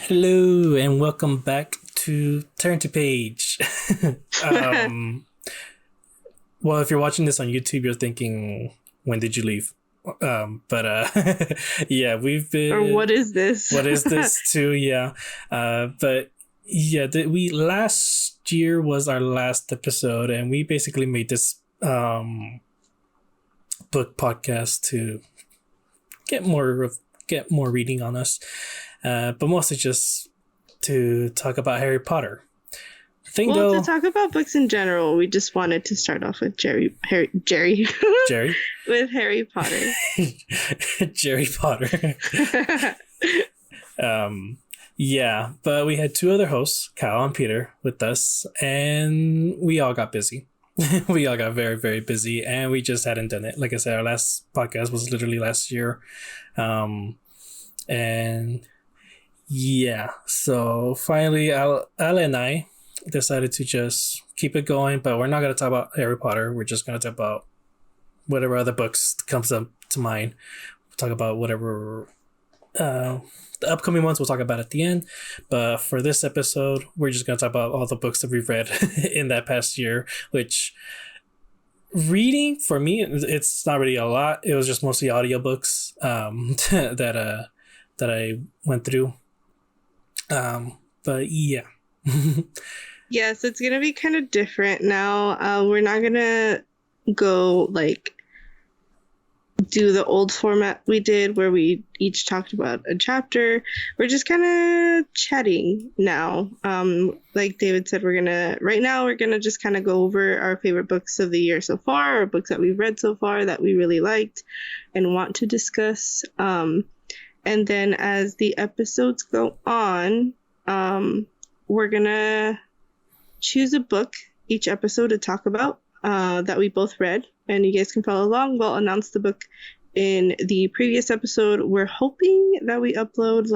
Hello and welcome back to Turn to Page. um, well, if you're watching this on YouTube, you're thinking, when did you leave? But yeah, we've been. Or what is this? What is this too? Yeah. But yeah, we last year was our last episode, and we basically made this book podcast to get more reading on us. But mostly just to talk about Harry Potter. To talk about books in general, we just wanted to start off with Jerry with Harry Potter. Jerry Potter. Yeah, but we had two other hosts, Kyle and Peter, with us, and we all got busy. We all got very, very busy, and we just hadn't done it. Like I said, our last podcast was literally last year. And yeah, so finally Al and I decided to just keep it going, but we're not going to talk about Harry Potter. We're just going to talk about whatever other books comes up to mind. We'll talk about whatever the upcoming ones we'll talk about at the end. But for this episode, we're just going to talk about all the books that we've read in that past year, which reading for me, it's not really a lot. It was just mostly audiobooks that I went through. But yeah. Yeah, so it's gonna be kind of different now. We're not gonna go do the old format we did where we each talked about a chapter. We're just kind of chatting now. Like David said, we're gonna just kind of go over our favorite books of the year so far, or books that we've read so far that we really liked and want to discuss. And then as the episodes go on, we're going to choose a book each episode to talk about that we both read. And you guys can follow along. We'll announce the book in the previous episode. We're hoping that we upload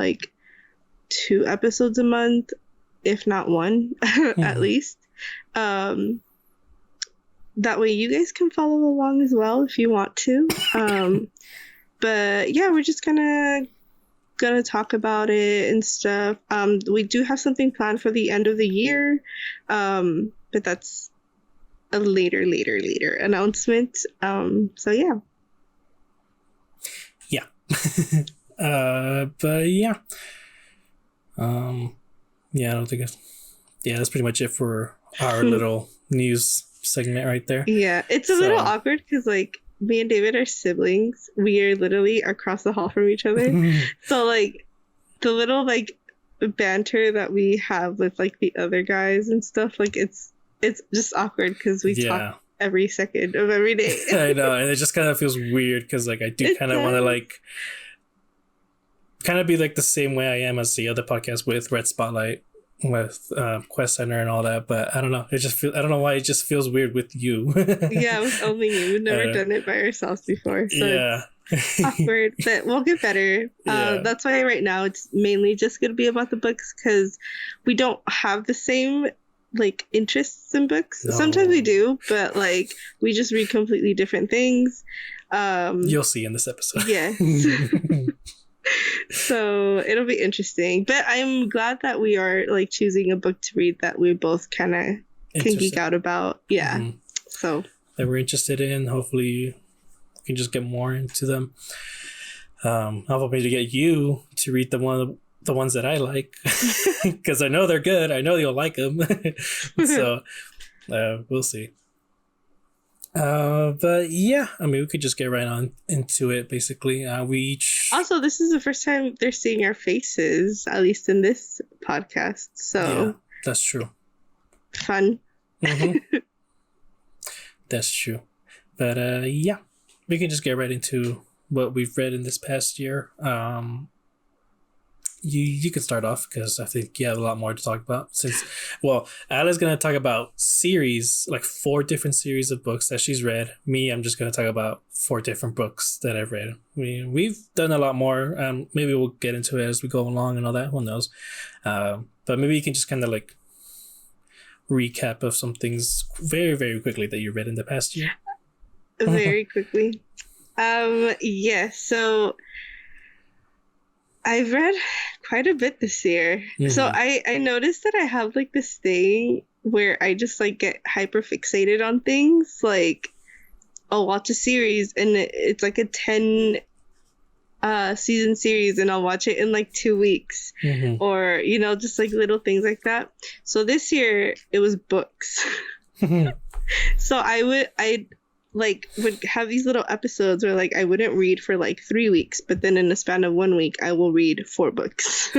2 episodes a month, if not 1, at least. That way you guys can follow along as well if you want to. But yeah, we're just gonna talk about it and stuff. We do have something planned for the end of the year, but that's a later announcement. So yeah. But yeah. Yeah, I don't think that's pretty much it for our little news segment right there. Yeah, it's a little awkward because me and David are siblings. We are literally across the hall from each other. So the little banter that we have with the other guys and stuff, it's just awkward because we talk every second of every day. I know, and it just kind of feels weird because I do kind of want to kind of be the same way I am as the other podcast with Red Spotlight, with Quest Center and all that, but I don't know. I don't know why it just feels weird with you. Yeah, with only you. We've never done it by ourselves before, so yeah. It's awkward, but we'll get better. That's why right now it's mainly just going to be about the books because we don't have the same interests in books. No. Sometimes we do, but we just read completely different things. You'll see in this episode. Yes. So it'll be interesting, but I'm glad that we are choosing a book to read that we both kind of can geek out about. Yeah. So that we're interested in. Hopefully we can just get more into them. I'm hoping to get you to read the ones that I like because I know they're good. I know you'll like them. So we'll see. But yeah, I mean, we could just get right on into it. Basically, also, this is the first time they're seeing our faces, at least in this podcast. So yeah, that's true. Fun. Mm-hmm. That's true. But yeah, we can just get right into what we've read in this past year. You can start off because I think you have a lot more to talk about. Ala's going to talk about series, 4 different series of books that she's read. Me, I'm just going to talk about 4 different books that I've read. We've done a lot more. Maybe we'll get into it as we go along and all that. Who knows? But maybe you can just kind of recap of some things very, very quickly that you read in the past year. Very quickly. Yeah, so I've read quite a bit this year. So I noticed that I have like this thing where I just like get hyper fixated on things. Like I'll watch a series and it's like a 10 season series and I'll watch it in like 2 weeks, or you know, just like little things like that. So this year it was books. So I would have these little episodes where like I wouldn't read for like 3 weeks, but then in the span of 1 week I will read 4 books.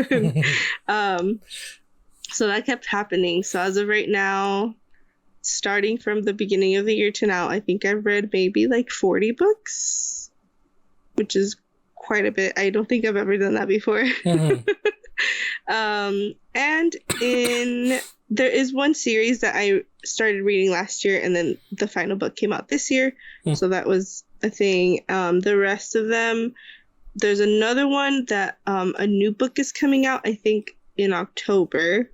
So that kept happening. So as of right now, starting from the beginning of the year to now, I think I've read maybe like 40 books, which is quite a bit. I don't think I've ever done that before. And there is one series that I started reading last year, and then the final book came out this year. So that was a thing. The rest of them, there's another one that a new book is coming out, I think in October.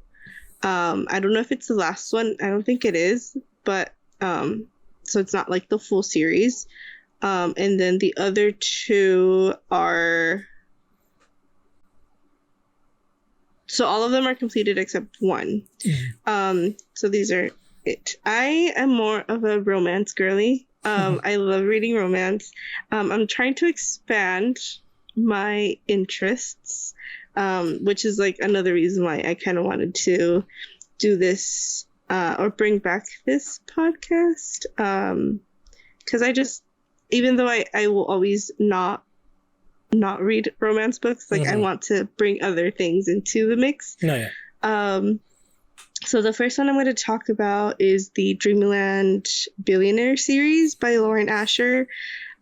I don't know if it's the last one. I don't think it is, but so it's not like the full series. And then the other two are, so all of them are completed except one. So these are it. I am more of a romance girly. I love reading romance. I'm trying to expand my interests, which is like another reason why I kind of wanted to do this or bring back this podcast. Because I just, even though I will always not read romance books, like I want to bring other things into the mix. So the first one I'm going to talk about is the Dreamland Billionaire series by Lauren Asher.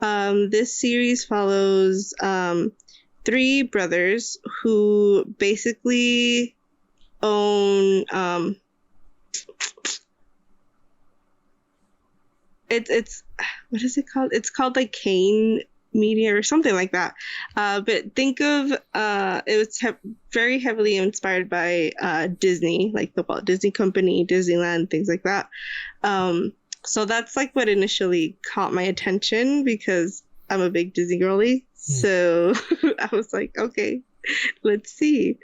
This series follows 3 brothers who basically own it's what is it called? It's called like Kane Media or something like that. But think of it was very heavily inspired by Disney, like the Walt Disney Company, Disneyland, things like that. So that's like what initially caught my attention because I'm a big Disney girly. So I was like, okay, let's see.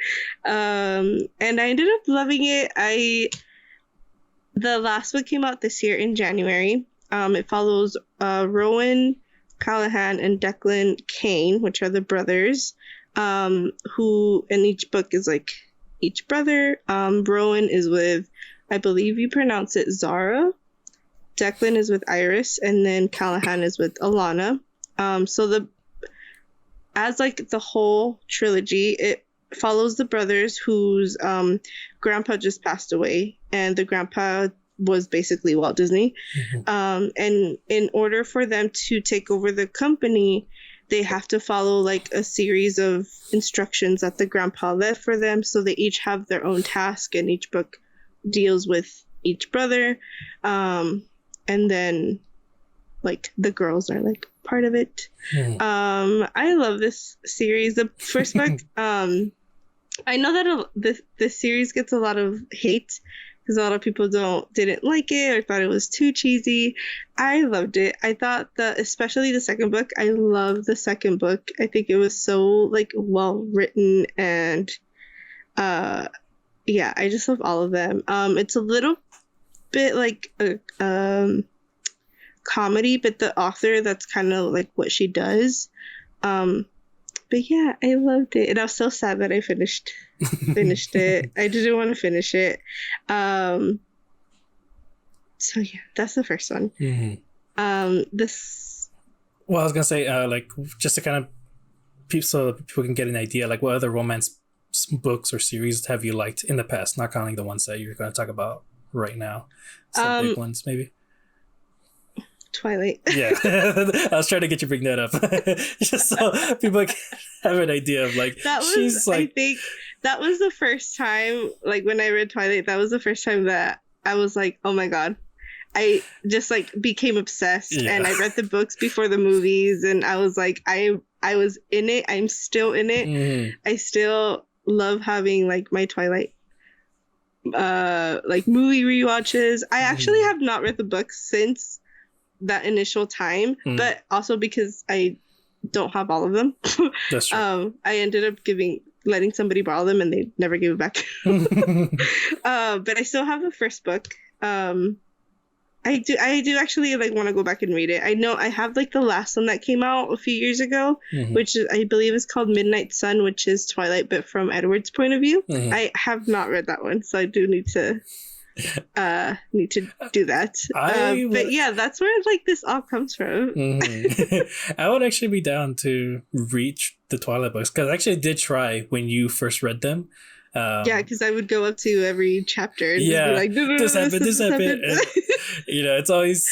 And I ended up loving it. The last book came out this year in January. It follows Rowan Callahan and Declan Kane, which are the brothers, who in each book is like each brother. Rowan is with, I believe you pronounce it Zara. Declan is with Iris, and then Callahan is with Alana. So as like the whole trilogy, it follows the brothers whose grandpa just passed away, and the grandpa was basically Walt Disney. And in order for them to take over the company, they have to follow like a series of instructions that the grandpa left for them. So they each have their own task, and each book deals with each brother. And then like the girls are like part of it. I love this series. The first book, I know that this series gets a lot of hate because a lot of people didn't like it or thought it was too cheesy. I loved it. I thought especially the second book, I love the second book. I think it was so like well written, and yeah, I just love all of them. It's a little bit like a comedy, but the author, that's kind of like what she does. But yeah, I loved it, and I was so sad that I finished it. I didn't want to finish it. So yeah, that's the first one. This. Well, I was gonna say, like, just to kind of so people can get an idea, like, what other romance books or series have you liked in the past? Not counting the ones that you're going to talk about right now. Some big ones, maybe. Twilight. Yeah, I was trying to get you to bring that up, just so people can have an idea of like that was. She's like, I think that was the first time, like when I read Twilight, that was the first time that I was like, oh my god, I just like became obsessed, and I read the books before the movies, and I was like, I was in it. I'm still in it. I still love having like my Twilight like movie rewatches. I actually have not read the books since that initial time, but also because I don't have all of them. That's true. I ended up letting somebody borrow them, and they never gave it back. But I still have the first book. I do actually like want to go back and read it. I know I have like the last one that came out a few years ago, which I believe is called Midnight Sun, which is Twilight, but from Edward's point of view. I have not read that one, so I do need to do that. But yeah, that's where like this all comes from. I would actually be down to reach the Twilight books, because I actually did try when you first read them. Yeah, because I would go up to every chapter and yeah, just be like, this happened. And, it's always,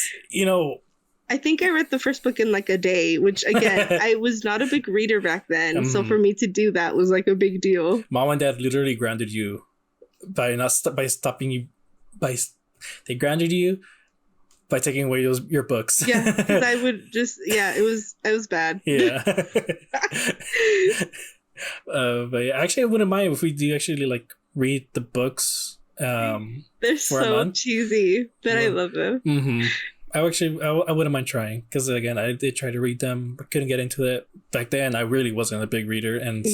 I think I read the first book in like a day, which again, I was not a big reader back then. So for me to do that was like a big deal. Mom and Dad literally grounded you by stopping you. They grounded you by taking away your books. Yeah, because I would just, it was bad. Yeah. But yeah, actually, I wouldn't mind if we do actually like read the books. They're so cheesy, but I love them. I wouldn't mind trying, because again, I did try to read them, but couldn't get into it back then. I really wasn't a big reader, and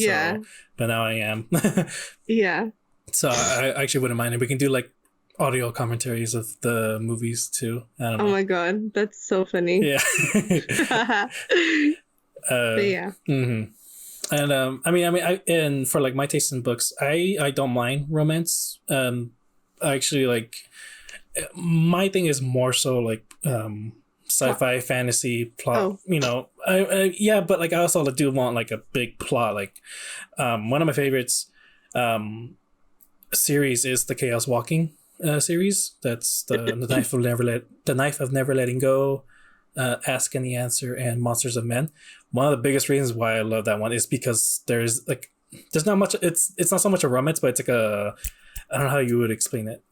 but now I am. Yeah. So I actually wouldn't mind, and we can do like audio commentaries of the movies too. I don't know. Oh my god, that's so funny. Yeah. But yeah. And and for like my taste in books, I don't mind romance. I actually like, my thing is more so like sci-fi fantasy plot. But like I also do want like a big plot. Like one of my favorites series is the Chaos Walking series. That's the Knife of Never Letting Go, Ask and the Answer, and Monsters of Men. One of the biggest reasons why I love that one is because there's not much. It's not so much a romance, but it's like I don't know how you would explain it.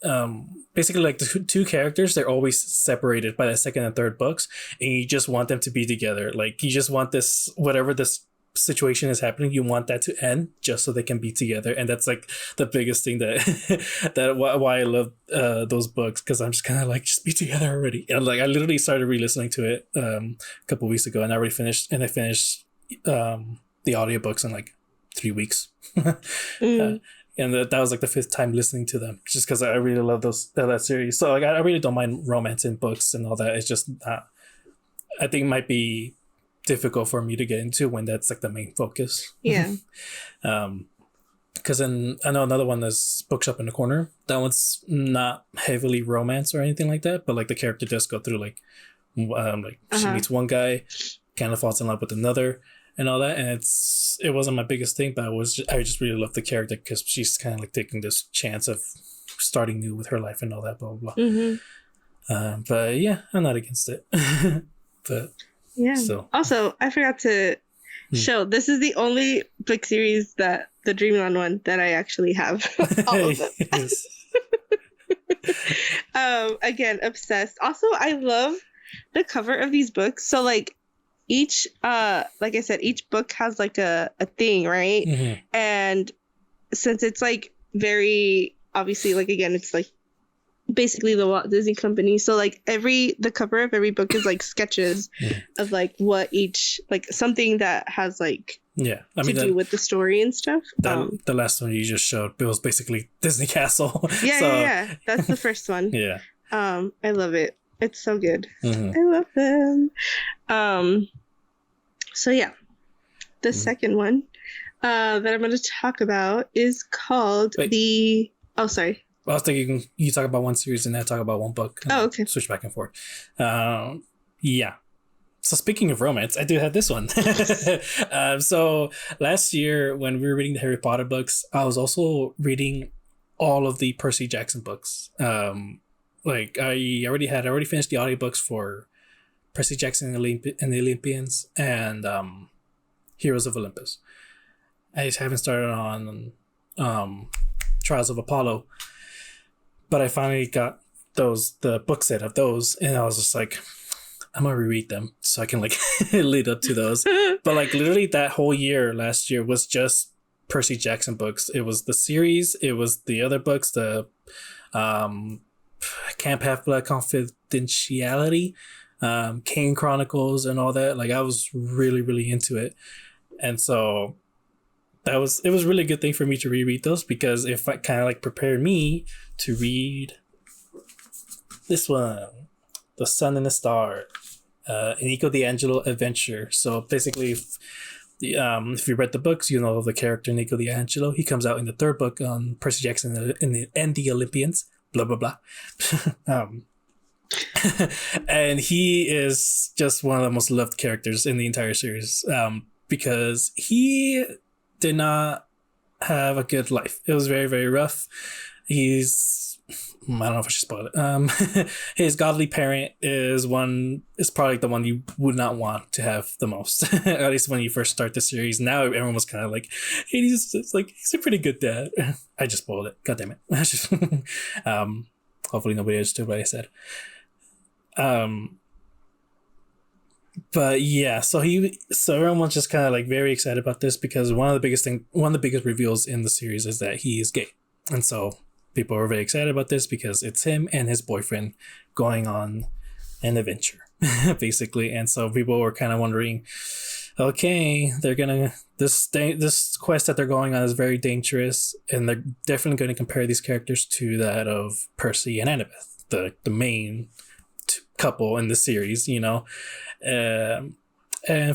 Basically, like the two characters, they're always separated by the second and third books, and you just want them to be together. Like you just want this, whatever this situation is happening, you want that to end just so they can be together. And that's like the biggest thing why I love those books, because I'm just kind of like, just be together already. And like I literally started re-listening to it a couple weeks ago, and I finished the audiobooks in like 3 weeks. And that was like the 5th time listening to them, just because I really love that series. So like I really don't mind romance in books and all that. It's just I think it might be difficult for me to get into when that's like the main focus. Yeah. Because then I know another one is Bookshop in the Corner. That one's not heavily romance or anything like that, but like the character does go through like she meets one guy, kind of falls in love with another, and all that. And it wasn't my biggest thing, but I just really love the character, because she's kind of like taking this chance of starting new with her life and all that, blah blah blah. But yeah, I'm not against it. But yeah. So also, I forgot to show, this is the only book series, that the Dreamland one, that I actually have. All of them. Again, obsessed. Also, I love the cover of these books. So like each like I said, each book has like a thing, right? And since it's like very obviously, like again, it's like basically the Walt Disney Company, so like the cover of every book is like sketches of like what each, like something that has like to do with the story and stuff. The last one you just showed, it was basically Disney Castle. Yeah, that's the first one. I love it. It's so good. I love them. So yeah, the second one that I'm going to talk about is called sorry. I was thinking you talk about one series and I talk about one book. Oh, okay. Switch back and forth. Yeah. So speaking of romance, I do have this one. So last year when we were reading the Harry Potter books, I was also reading all of the Percy Jackson books. Like I already finished the audiobooks for Percy Jackson and the Olympians and Heroes of Olympus. I just haven't started on Trials of Apollo. But I finally got the book set of those, and I was just like, I'm gonna reread them so I can like lead up to those. But like literally that whole year last year was just Percy Jackson books. It was the series, it was the other books, the Camp Half-Blood Confidentiality, Kane Chronicles and all that. Like I was really, really into it. And so it was really a good thing for me to reread those, because if I kind of like prepared me to read this one, The Sun and the Star, Nico D'Angelo adventure. So basically, if you read the books, you know the character Nico D'Angelo. He comes out in the third book on Percy Jackson and the Olympians. Blah blah blah. And he is just one of the most loved characters in the entire series, because he did not have a good life. It was very, very rough. I don't know if I should spoil it. His godly parent is probably the one you would not want to have the most. At least when you first start the series. Now everyone was kind of like, hey, he's a pretty good dad. I just spoiled it. God damn it. Hopefully nobody understood what I said. But yeah, so everyone was just kind of like very excited about this, because one of the biggest reveals in the series is that he is gay. And so people were very excited about this because it's him and his boyfriend going on an adventure, basically. And so people were kind of wondering, okay, this quest that they're going on is very dangerous, and they're definitely going to compare these characters to that of Percy and Annabeth, the main couple in the series, you know. And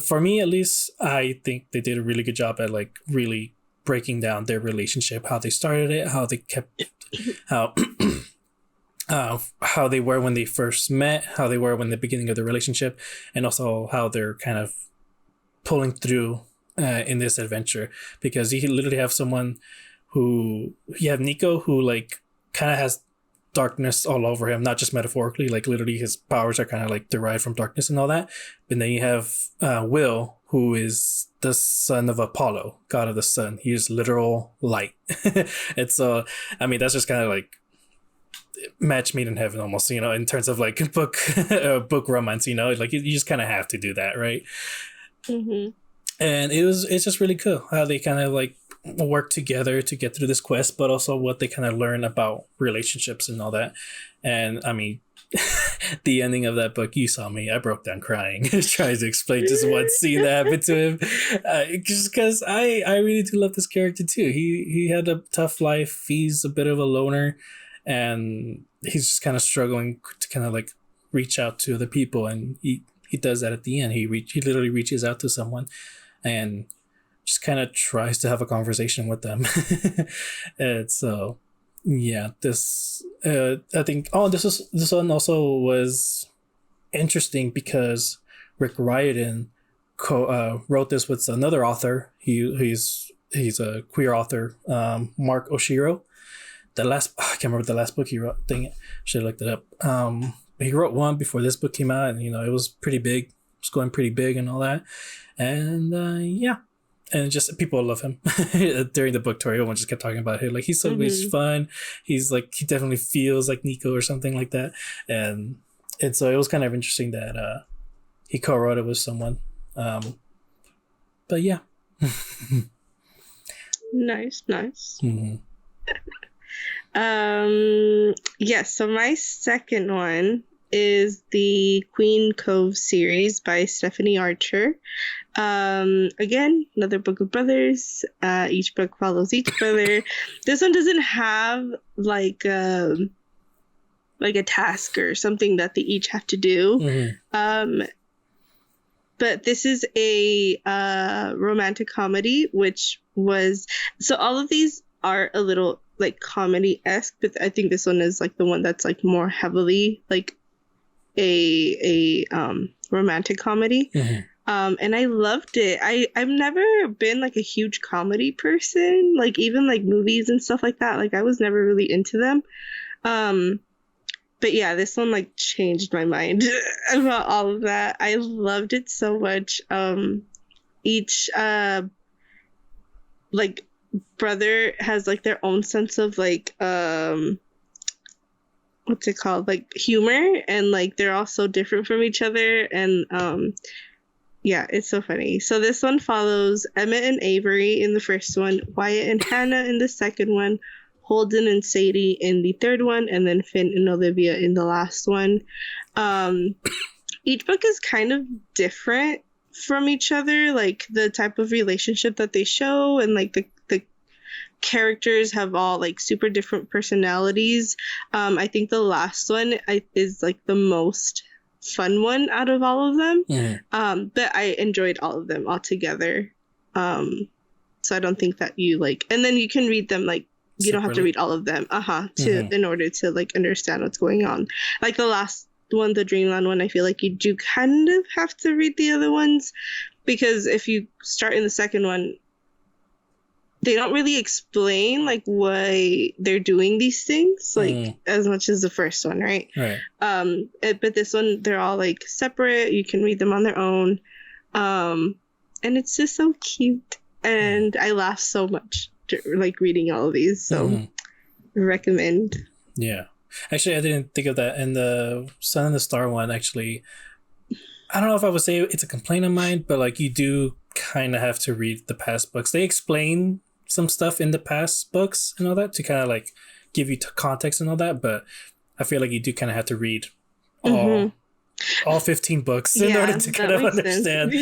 for me, at least, I think they did a really good job at like really breaking down their relationship, how they started it, how they kept, how they were when they first met, how they were when the beginning of the relationship, and also how they're kind of pulling through in this adventure. Because you literally have you have Nico, who like kind of has darkness all over him, not just metaphorically, like literally his powers are kind of like derived from darkness and all that. And then you have Will, who is the son of Apollo, god of the sun. He is literal light. And so, I mean, that's just kind of like match made in heaven almost, you know, in terms of like book romance, you know, like you just kind of have to do that, right? Mm-hmm. And it's just really cool how they kind of like work together to get through this quest, but also what they kind of learn about relationships and all that. And I mean, the ending of that book, you saw me, I broke down crying trying to explain just one scene that happened to him, just because I really do love this character too. He had a tough life. He's a bit of a loner, and he's just kind of struggling to kind of like reach out to other people, and he does that at the end. He literally reaches out to someone and just kind of tries to have a conversation with them. And so yeah, this I think this one also was interesting because Rick Riordan wrote this with another author. He's a queer author, Mark Oshiro. I can't remember the last book he wrote. Dang it, should have looked it up. He wrote one before this book came out, and you know it was pretty big. It was going pretty big and all that. And yeah. And just people love him. During the book tour, everyone just kept talking about him. Like, he's so much fun. He's like, he definitely feels like Nico or something like that. And so it was kind of interesting that he co-wrote it with someone. But yeah. Nice. Mm-hmm. Yes, so my second one is the Queen Cove series by Stephanie Archer. Again, another book of brothers. Each book follows each brother. This one doesn't have like a task or something that they each have to do. Mm-hmm. But this is a romantic comedy, which was, so all of these are a little like comedy-esque, but I think this one is like the one that's like more heavily like a romantic comedy. Mm-hmm. And I loved it. I've never been like a huge comedy person, like even like movies and stuff like that. Like I was never really into them. But yeah, this one like changed my mind about all of that. I loved it so much. Each like brother has like their own sense of like what's it called, like humor, and like they're all so different from each other, and yeah, it's so funny. So this one follows Emmett and Avery in the first one, Wyatt and Hannah in the second one, Holden and Sadie in the third one, and then Finn and Olivia in the last one. each book is kind of different from each other, like the type of relationship that they show, and like the characters have all like super different personalities. I think the last one is like the most fun one out of all of them. But I enjoyed all of them altogether. So I don't think that you like, and then you can read them like you don't have to read all of them in order to like understand what's going on. Like the last one, the Dreamland one, I feel like you do kind of have to read the other ones, because if you start in the second one, they don't really explain like why they're doing these things like as much as the first one, right? But this one, they're all like separate. You can read them on their own, and it's just so cute, and I laugh so much like reading all of these, so recommend. Actually, I didn't think of that. And the Sun and the Star one, actually, I don't know if I would say it's a complaint of mine, but like you do kind of have to read the past books. They explain some stuff in the past books and all that to kind of like give you context and all that, but I feel like you do kind of have to read all 15 books in order to kind of understand.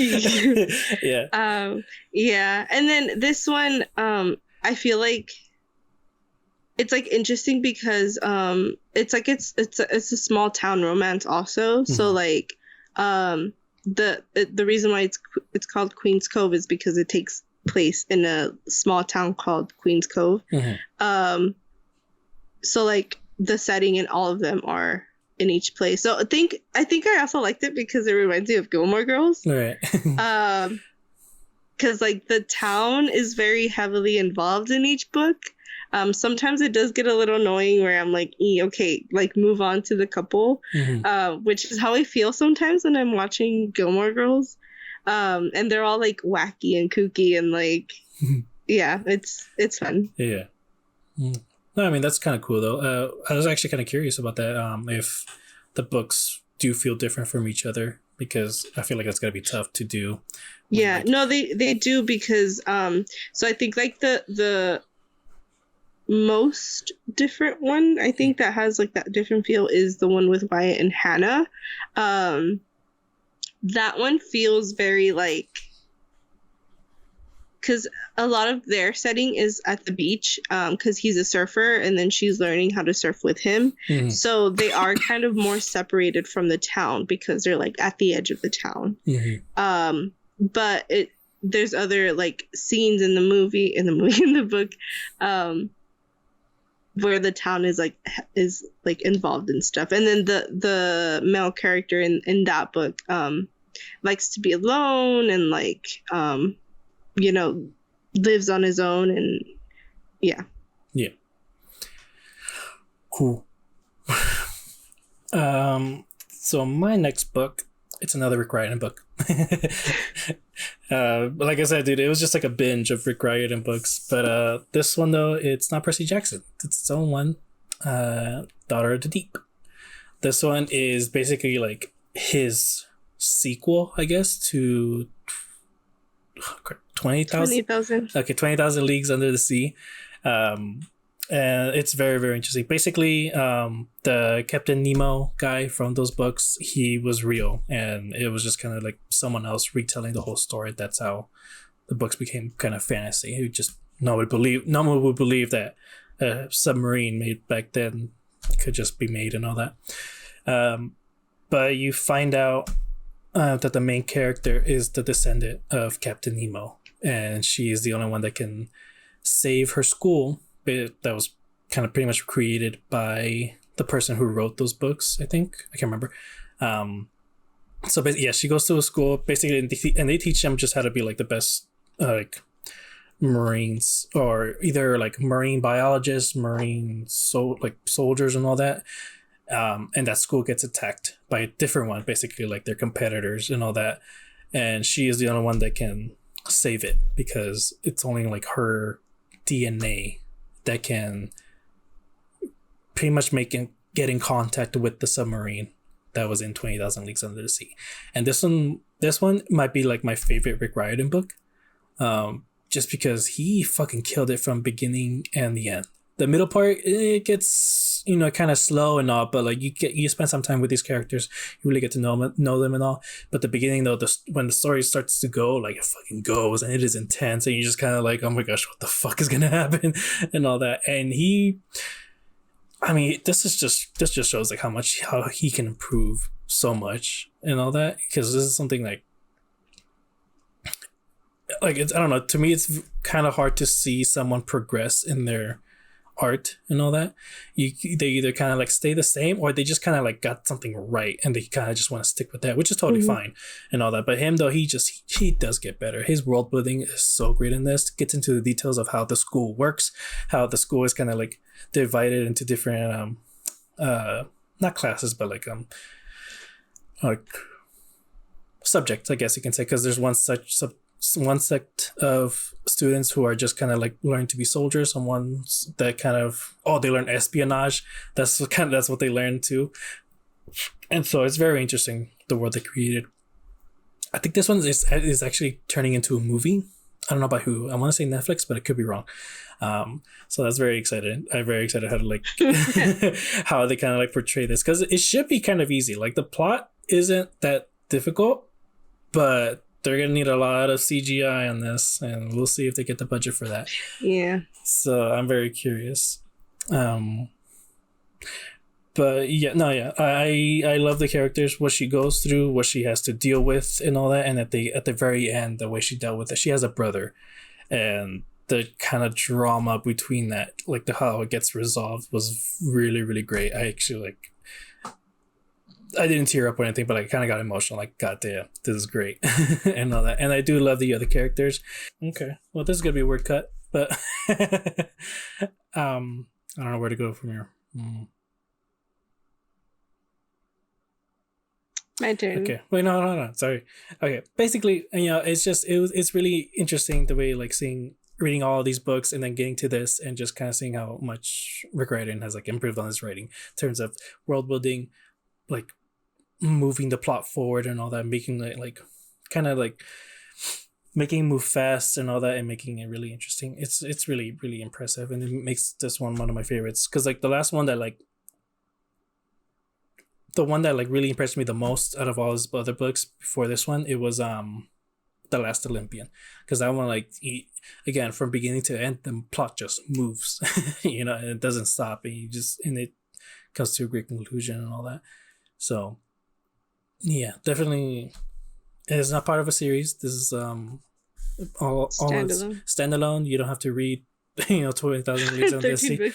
And then this one, I feel like it's like interesting because it's like it's a small town romance also. So like the reason why it's called Queen's Cove is because it takes place in a small town called Queen's Cove. So like the setting in all of them are in each place. So I think I also liked it because it reminds me of Gilmore Girls. Right. Because like the town is very heavily involved in each book. Sometimes it does get a little annoying where I'm like, okay, like move on to the couple, which is how I feel sometimes when I'm watching Gilmore Girls. And they're all like wacky and kooky and like, it's fun. No, I mean, that's kind of cool though. I was actually kind of curious about that. If the books do feel different from each other, because I feel like that's gotta be tough to do. No, they do, because so I think like the most different one I think that has like that different feel is the one with Wyatt and Hannah. That one feels very like, because a lot of their setting is at the beach, because he's a surfer and then she's learning how to surf with him. So they are kind of more separated from the town because they're like at the edge of the town. But there's other like scenes in the book where the town is like involved in stuff. And then the male character in that book likes to be alone and like lives on his own, and cool. So my next book, it's another Rick Riordan book. Like I said, dude, it was just like a binge of Rick Riordan books, but this one though, it's not Percy Jackson, it's its own one. Daughter of the Deep. This one is basically like his sequel, I guess, to 20,000. Okay, 20,000 Leagues Under the Sea. And it's very, very interesting. Basically, the Captain Nemo guy from those books, he was real, and it was just kind of like someone else retelling the whole story. That's how the books became kind of fantasy. No one would believe that a submarine made back then could just be made and all that. But you find out that the main character is the descendant of Captain Nemo, and she is the only one that can save her school. That was kind of pretty much created by the person who wrote those books, I think. I can't remember. So basically, she goes to a school basically, and they teach them just how to be like the best like Marines, or either like marine biologists, soldiers and all that. And that school gets attacked by a different one, basically like their competitors and all that. And she is the only one that can save it, because it's only like her DNA that can pretty much get in contact with the submarine that was in 20,000 Leagues Under the Sea. And this one might be like my favorite Rick Riordan book, just because he fucking killed it from beginning and the end. The middle part, it gets kind of slow and all, but like you spend some time with these characters, you really get to know them and all. But the beginning though, when the story starts to go, like it fucking goes, and it is intense, and you just kind of like, oh my gosh, what the fuck is gonna happen, and all that. And this just shows like how he can improve so much and all that, because this is something like it's, I don't know, to me it's kind of hard to see someone progress in their art and all that. They either kind of like stay the same, or they just kind of like got something right and they kind of just want to stick with that, which is totally fine and all that. But him though, he does get better. His world building is so great in this. Gets into the details of how the school works, how the school is kind of like divided into different not classes, but like subjects, I guess you can say, because there's one sect of students who are just kind of like learning to be soldiers, and ones that kind of they learn espionage. That's what they learn too. And so it's very interesting, the world they created. I think this one is actually turning into a movie. I don't know by who. I want to say Netflix, but it could be wrong. So that's very excited. I'm very excited how to like how they kind of like portray this, because it should be kind of easy. Like the plot isn't that difficult, but they're gonna need a lot of CGI on this, and we'll see if they get the budget for that. Yeah. So I'm very curious. But I love the characters, what she goes through, what she has to deal with, and all that. And at the very end, the way she dealt with it, she has a brother, and the kind of drama between that, like how it gets resolved, was really, really great. I actually I didn't tear up or anything, but I kind of got emotional. Like, God damn, this is great, and all that. And I do love the other characters. Okay, well, this is gonna be a weird cut, but I don't know where to go from here. My turn. Okay. Wait, no. Sorry. Okay. Basically, it's really interesting the way like reading all these books and then getting to this and just kind of seeing how much Rick Riordan has like improved on his writing in terms of world building, like moving the plot forward and all that, making it like kind of like making it move fast and all that, and making it really interesting. It's really, really impressive, and it makes this one of my favorites, because like the last one that like the one that like really impressed me the most out of all his other books before this one, it was The Last Olympian, because that one, like, again, from beginning to end, the plot just moves, and it doesn't stop, and it comes to a great conclusion and all that. So yeah, definitely, it's not part of a series. This is all standalone. You don't have to read 20,000 Leagues Under the Sea.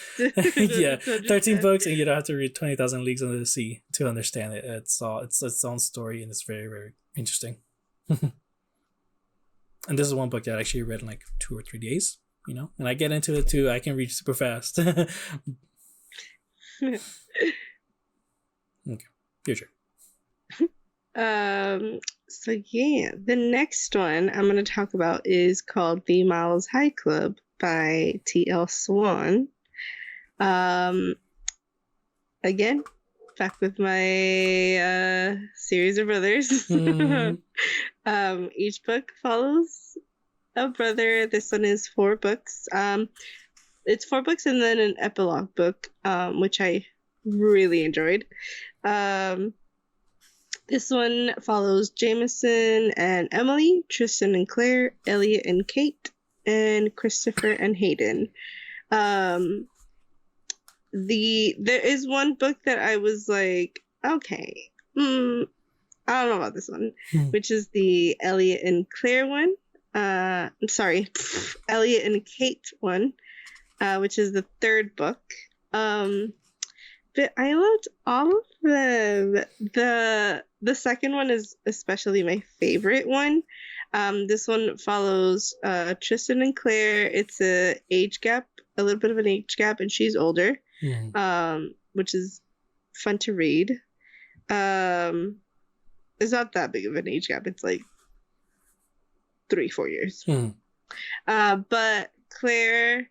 Yeah, 13 books, and you don't have to read 20,000 Leagues Under the Sea to understand it. It's its own story, and it's very, very interesting. And this is one book that I actually read in like 2 or 3 days, and I get into it too. I can read super fast. Okay, your turn. So yeah, the next one I'm going to talk about is called The Miles High Club by T.L. Swan. Again, back with my series of brothers. Mm-hmm. Each book follows a brother. This one is 4 books. It's 4 books and then an epilogue book, which I really enjoyed. This one follows Jameson and Emily, Tristan and Claire, Elliot and Kate, and Christopher and Hayden. There is one book that I was like, okay, I don't know about this one, which is the Elliot and Claire one. Elliot and Kate one, which is the 3rd book. But I loved all of them. The second one is especially my favorite one. This one follows Tristan and Claire. It's a little bit of an age gap, and she's older, which is fun to read. It's not that big of an age gap. It's like 3-4 years. But Claire,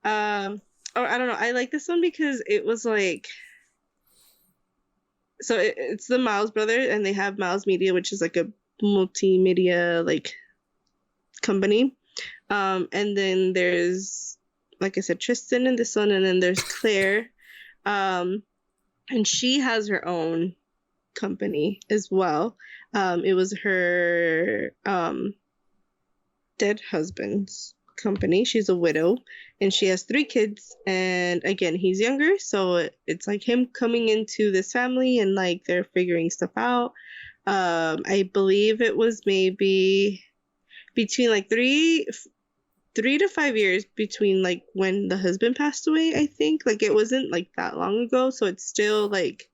I don't know. I like this one because it was like, so it's the Miles brothers, and they have Miles Media, which is like a multimedia like company. And then there's, like I said, Tristan in this one, and then there's Claire, And she has her own company as well. It was her dead husband's company. She's a widow and she has 3 kids, and again, he's younger, so it's like him coming into this family and like they're figuring stuff out. I believe it was maybe between like 3 to 5 years between like when the husband passed away. I think like it wasn't like that long ago, so it's still like,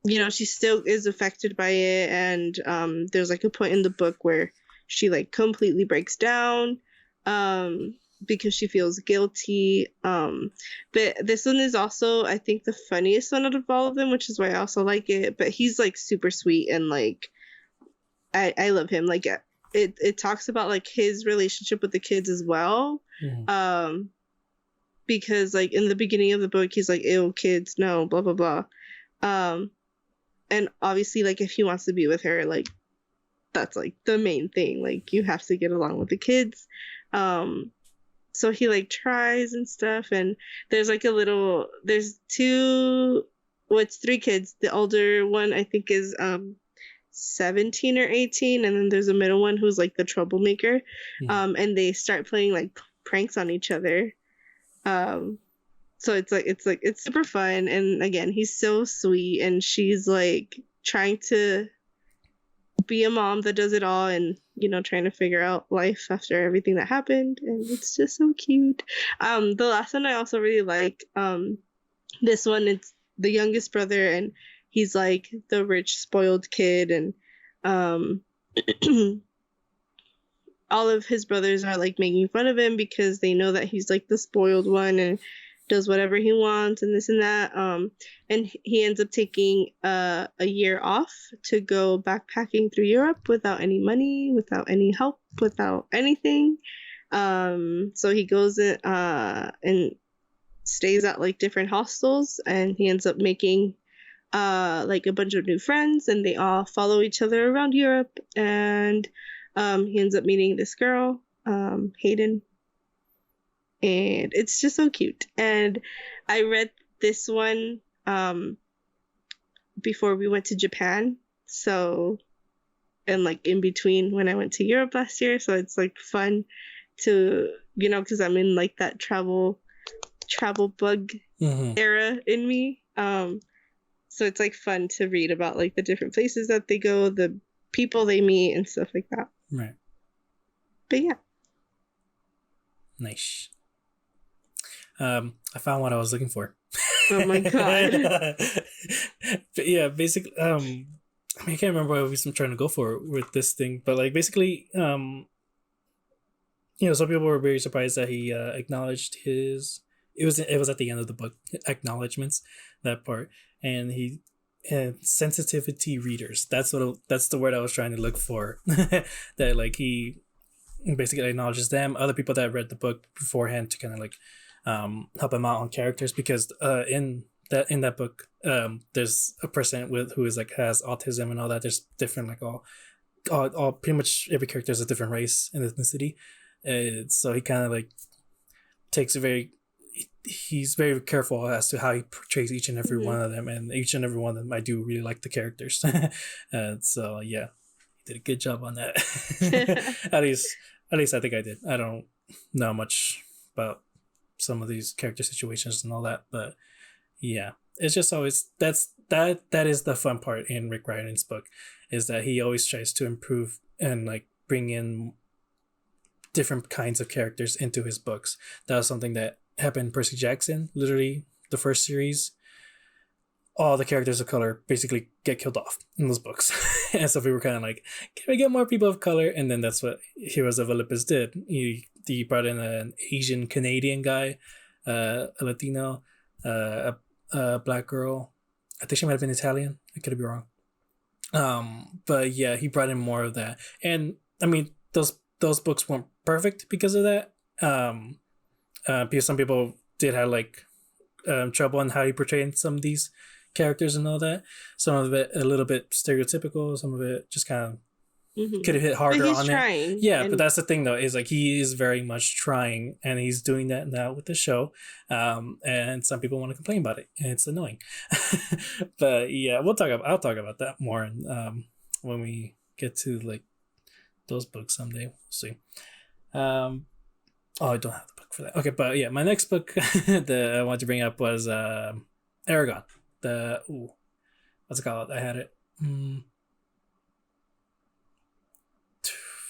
you know, she still is affected by it. And there's like a point in the book where she like completely breaks down because she feels guilty. But this one is also, I think, the funniest one out of all of them, which is why I also like it. But he's like super sweet, and like I love him. Like it talks about like his relationship with the kids as well. Because like in the beginning of the book he's like, ew, kids, no, blah blah blah. And obviously like if he wants to be with her, like that's like the main thing, like you have to get along with the kids. So he like tries and stuff, and there's like there's 3 kids. The older one I think is 17 or 18, and then there's a middle one who's like the troublemaker. And they start playing like pranks on each other. So it's super fun, and again, he's so sweet, and she's like trying to be a mom that does it all, and you know, trying to figure out life after everything that happened, and it's just so cute. The last one I also really like. This one, it's the youngest brother, and he's like the rich spoiled kid, and all of his brothers are like making fun of him because they know that he's like the spoiled one and does whatever he wants and this and that. And he ends up taking a year off to go backpacking through Europe without any money, without any help, without anything. So he goes in, and stays at like different hostels, and he ends up making like a bunch of new friends, and they all follow each other around Europe. And he ends up meeting this girl, Hayden, and it's just so cute. And I read this one before we went to Japan, so, and like in between when I went to Europe last year, so it's like fun to, you know, because I'm in like that travel bug era in me. So it's like fun to read about like the different places that they go, the people they meet, and stuff like that. Right. But yeah. Nice. I found what I was looking for. Oh my god. But yeah, basically, I mean, I can't remember what I was trying to go for with this thing, but like basically, you know, some people were very surprised that he acknowledged his. It was at the end of the book, acknowledgements, that part, and he sensitivity readers. That's the word I was trying to look for. That like he basically acknowledges them, other people that read the book beforehand, to kind of like help him out on characters, because in that book there's a person who is like has autism and all that. There's different like all pretty much every character is a different race and ethnicity, so he kind of like he's very careful as to how he portrays each and every one of them, and each and every one of them I do really like the characters. And so yeah, he did a good job on that. at least I think I did. I don't know much about some of these character situations and all that, but yeah, it's just always that is the fun part in Rick Riordan's book, is that he always tries to improve and like bring in different kinds of characters into his books. That was something that happened in Percy Jackson. Literally the first series, all the characters of color basically get killed off in those books. And so we were kind of like, can we get more people of color? And then that's what Heroes of Olympus did. He brought in an Asian Canadian guy, a Latino, a black girl. I think she might have been Italian. I could be wrong. But yeah, he brought in more of that. And I mean, those books weren't perfect because of that. Because some people did have like trouble on how he portrayed some of these characters and all that. Some of it a little bit stereotypical, some of it just kind of could have hit harder but he's on trying, it. Yeah, but that's the thing though, is like he is very much trying, and he's doing that now with the show. And some people want to complain about it, and it's annoying. But yeah, I'll talk about that more when we get to like those books someday. We'll see. Oh, I don't have the book for that. Okay, but yeah, my next book that I wanted to bring up was Aragon. What's it called? I had it.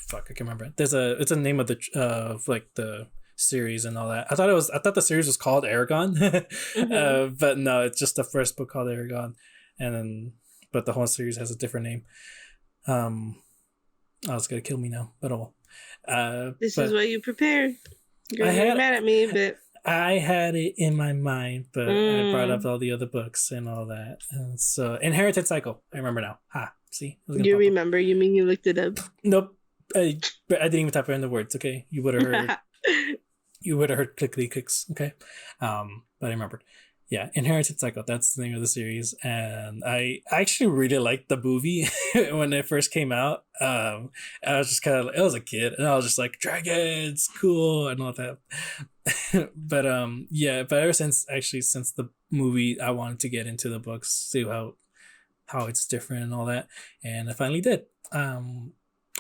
Fuck, I can't remember. It's a name of the like the series and all that. I thought the series was called Aragon, but no, it's just the first book called Aragon, and then but the whole series has a different name. Oh, it's gonna kill me now, but oh well. This is what you prepared. You're mad at me, but I had it in my mind, but I brought up all the other books and all that. And so, Inherited Cycle. I remember now. See? You remember? You mean you looked it up? Nope. I didn't even type in the words. Okay, you would have heard. You would have heard clickety clicks. Okay, but I remembered. Yeah, Inherited Cycle. That's the name of the series, and I actually really liked the movie when it first came out. I was just kind of I was a kid, and I was just like dragons, cool, and all that. But yeah, but ever since the movie, I wanted to get into the books, see how it's different and all that, and I finally did.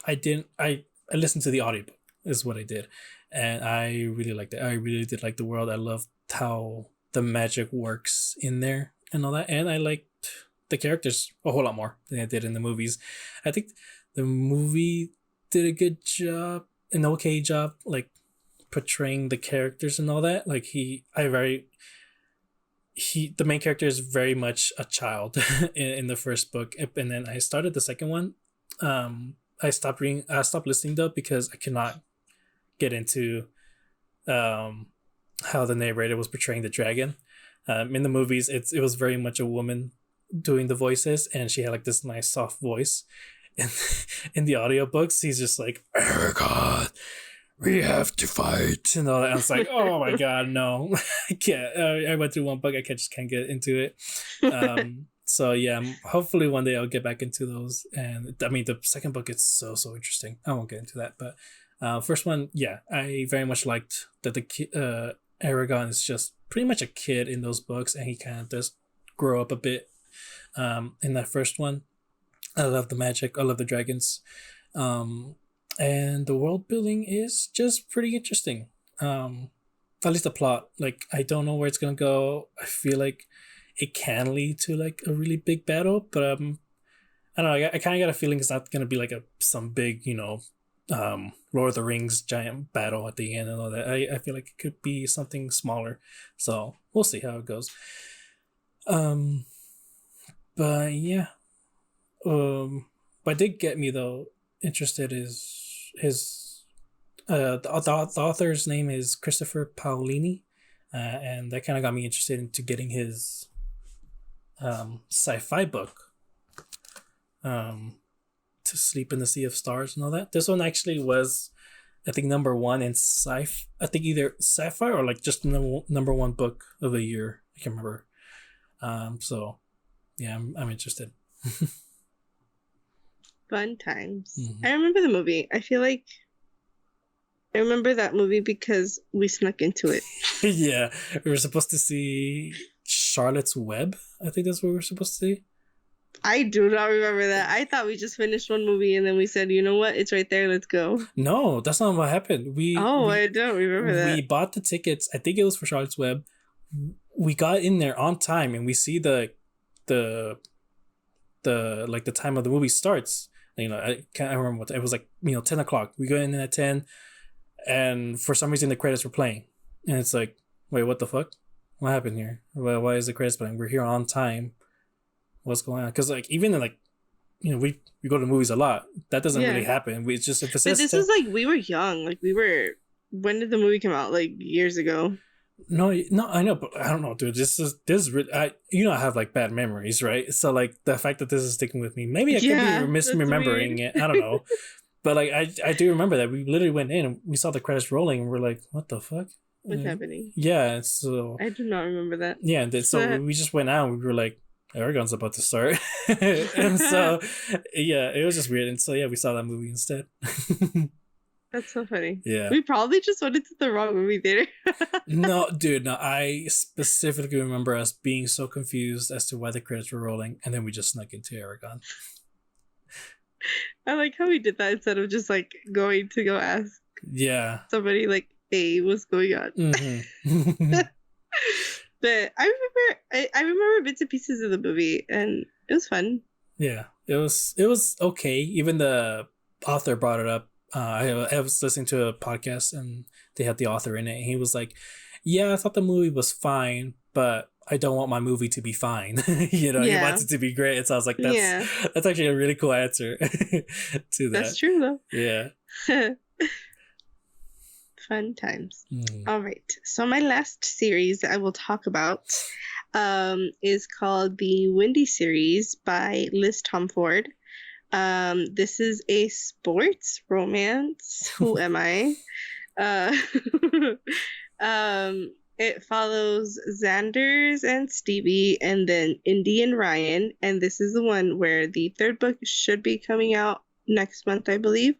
I listened to the audiobook is what I did, and I really liked it. I really did like the world. I loved how the magic works in there and all that, and I liked the characters a whole lot more than I did in the movies. I think the movie did a good job, an okay job, like portraying the characters and all that. Like the main character is very much a child in the first book, and then I started the second one. I stopped listening though because I cannot get into how the narrator was portraying the dragon. In the movies, it was very much a woman doing the voices, and she had like this nice soft voice. And in the audiobooks, he's just like, "Aragon, we have to fight," and all that. I was like, "Oh my god, no, I can't." I went through one book, I just can't get into it. So yeah, hopefully one day I'll get back into those. And I mean, the second book is so interesting. I won't get into that, but first one, yeah, I very much liked that the Aragon is just pretty much a kid in those books, and he kind of does grow up a bit in that first one. I love the magic. I love the dragons. And the world building is just pretty interesting. At least the plot. Like, I don't know where it's going to go. I feel like it can lead to like a really big battle, but I don't know. I kind of got a feeling it's not going to be like some big, Lord of the Rings giant battle at the end and all that. I feel like it could be something smaller. So we'll see how it goes. But yeah. What did get me though interested is the author's name is Christopher Paolini, and that kind of got me interested into getting his sci-fi book, To Sleep in the Sea of Stars and all that. This one actually was, I think, number one in I think either sci-fi or like just number one book of the year. I can't remember. So yeah, I'm interested. Fun times. Mm-hmm. I remember the movie. I feel like I remember that movie because we snuck into it. Yeah, we were supposed to see Charlotte's Web. I think that's what we were supposed to see. I do not remember that. I thought we just finished one movie and then we said, you know what? It's right there. Let's go. No, that's not what happened. I don't remember that. We bought the tickets. I think it was for Charlotte's Web. We got in there on time and we see the like the time of the movie starts. I can't remember what it was, like 10 o'clock. We go in at 10, and for some reason the credits were playing, and it's like, wait, what the fuck? What happened here? Well, why is the credits playing? We're here on time. What's going on? Because like even in like we go to movies a lot. That doesn't really happen. We just if it says. But this was like we were young. Like we were. When did the movie come out? Like years ago. No, I know, but I don't know, dude. This is really, I have like bad memories, right? So like the fact that this is sticking with me, maybe I could be misremembering it. I don't know, but like I do remember that we literally went in and we saw the credits rolling and we're like, what the fuck? What's happening? Yeah, so I do not remember that. Yeah, so we just went out and we were like, Aragon's about to start. And so, yeah, it was just weird. And so, yeah, we saw that movie instead. That's so funny. Yeah. We probably just went into the wrong movie theater. No, dude, no. I specifically remember us being so confused as to why the credits were rolling, and then we just snuck into Aragon. I like how we did that instead of just like going to go ask somebody like, hey, what's going on? Mm-hmm. But I remember bits and pieces of the movie, and it was fun. Yeah, it was okay. Even the author brought it up. I was listening to a podcast and they had the author in it, and he was like, "Yeah, I thought the movie was fine, but I don't want my movie to be fine." He wants it to be great. So I was like, that's actually a really cool answer to that. That's true though. Yeah. Fun times. All right. So my last series I will talk about is called the Windy series by Liz Tomford. This is a sports romance. Who am I? It follows Xander's and Stevie and then Indy and Ryan. And this is the one where the third book should be coming out next month, I believe.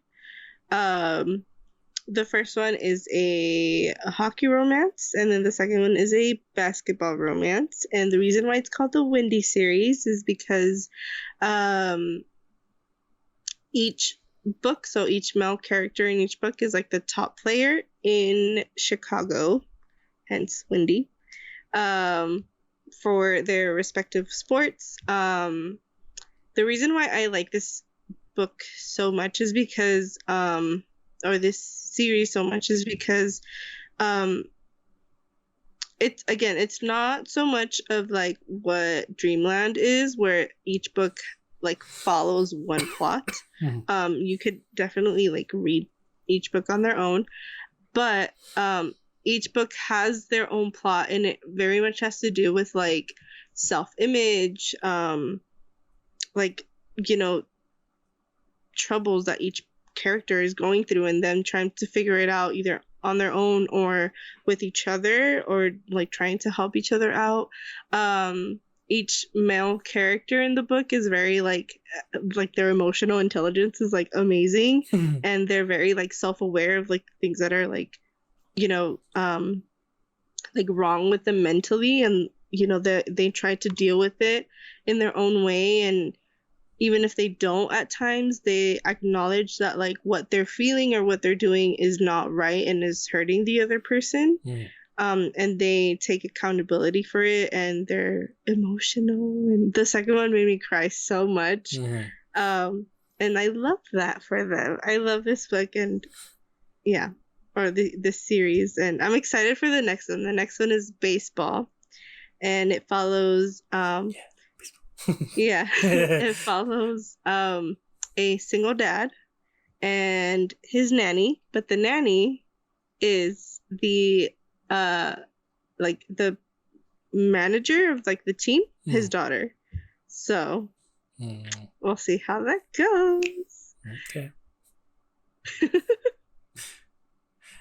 The first one is a hockey romance, and then the second one is a basketball romance. And the reason why it's called the Windy series is because each book, so each male character in each book is like the top player in Chicago, hence Windy, for their respective sports. The reason why I like this book so much is because or this series so much is because it's not so much of like what Dreamland is, where each book like follows one plot. You could definitely like read each book on their own, but each book has their own plot, and it very much has to do with like self-image, like, you know, troubles that each character is going through, and them trying to figure it out either on their own or with each other, or like trying to help each other out. Each male character in the book is very like their emotional intelligence is like amazing, and they're very like self-aware of like things that are like, you know, like wrong with them mentally, and you know they try to deal with it in their own way. And even if they don't at times, they acknowledge that like what they're feeling or what they're doing is not right and is hurting the other person. And they take accountability for it, and they're emotional. And the second one made me cry so much. And I love that for them. I love this book, and yeah, or this series. And I'm excited for the next one. The next one is baseball, and it follows it follows a single dad and his nanny, but the nanny is the like the manager of like the team, his daughter. So we'll see how that goes. Okay.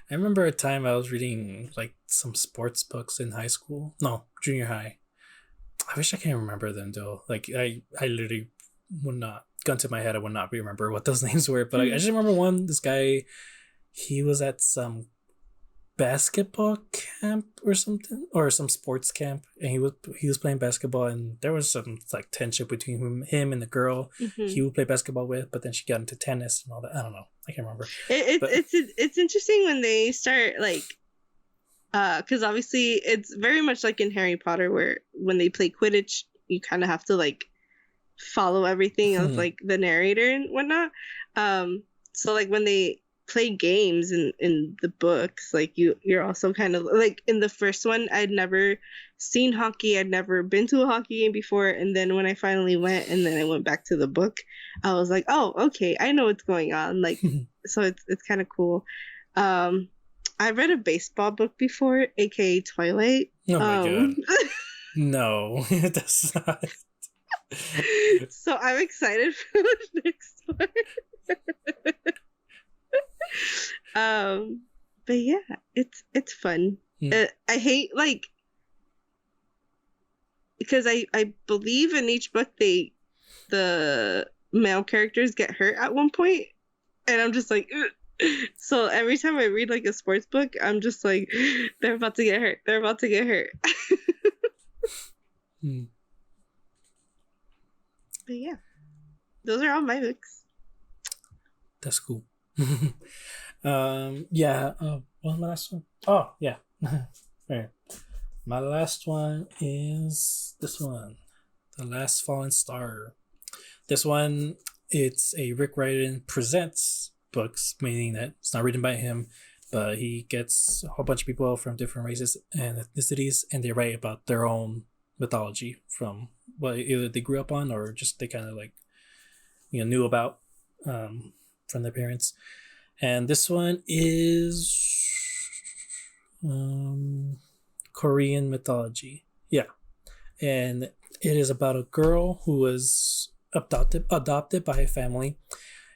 I remember a time I was reading like some sports books in high school. No, junior high. I wish I can remember them though. Like I literally would not, gun to my head, I would not remember what those names were. But I just remember this guy, he was at some basketball camp or something, or some sports camp, and he was playing basketball, and there was some like tension between him and the girl he would play basketball with, but then she got into tennis and all that. I don't know. I can't remember. It's interesting when they start like, because obviously it's very much like in Harry Potter, where when they play Quidditch, you kind of have to like follow everything of like the narrator and whatnot. So like when they play games in the books, like you're also kind of like, in the first one, I'd never seen hockey, I'd never been to a hockey game before, and then when I finally went, and then I went back to the book, I was like, oh, okay, I know what's going on. Like, so it's kind of cool. I read a baseball book before, aka Twilight. Oh my god. No, that's not. So I'm excited for the next one. But yeah, it's fun. I hate like, because I believe in each book the male characters get hurt at one point, and I'm just like, ugh. So every time I read like a sports book, I'm just like, they're about to get hurt. They're about to get hurt. But yeah, those are all my books. That's cool. Yeah. What's my last one? Oh, yeah. Right. My last one is this one, The Last Fallen Star. This one, it's a Rick Riordan presents books, meaning that it's not written by him, but he gets a whole bunch of people from different races and ethnicities, and they write about their own mythology from what either they grew up on or just they kind of like, knew about from their parents. And this one is Korean mythology. Yeah. And it is about a girl who was adopted by a family,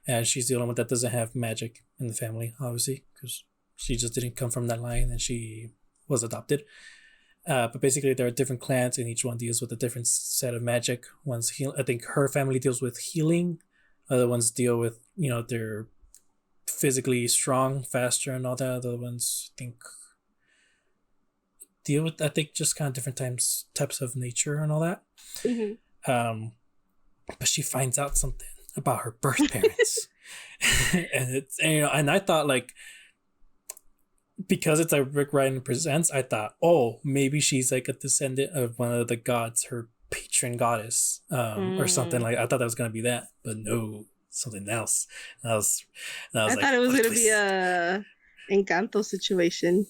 and she's the only one that doesn't have magic in the family, obviously, because she just didn't come from that line and she was adopted. But basically there are different clans and each one deals with a different set of magic. I think her family deals with healing, other ones deal with, they're physically strong, faster, and all that. Other ones, I think, deal with, just kind of different types of nature and all that. Mm-hmm. But she finds out something about her birth parents. and I thought, like, because it's a Rick Riordan presents, I thought, oh, maybe she's like a descendant of one of the gods, her patron goddess, or something. Like, I thought that was gonna be that, but no, something else. I thought it was gonna be a Encanto situation.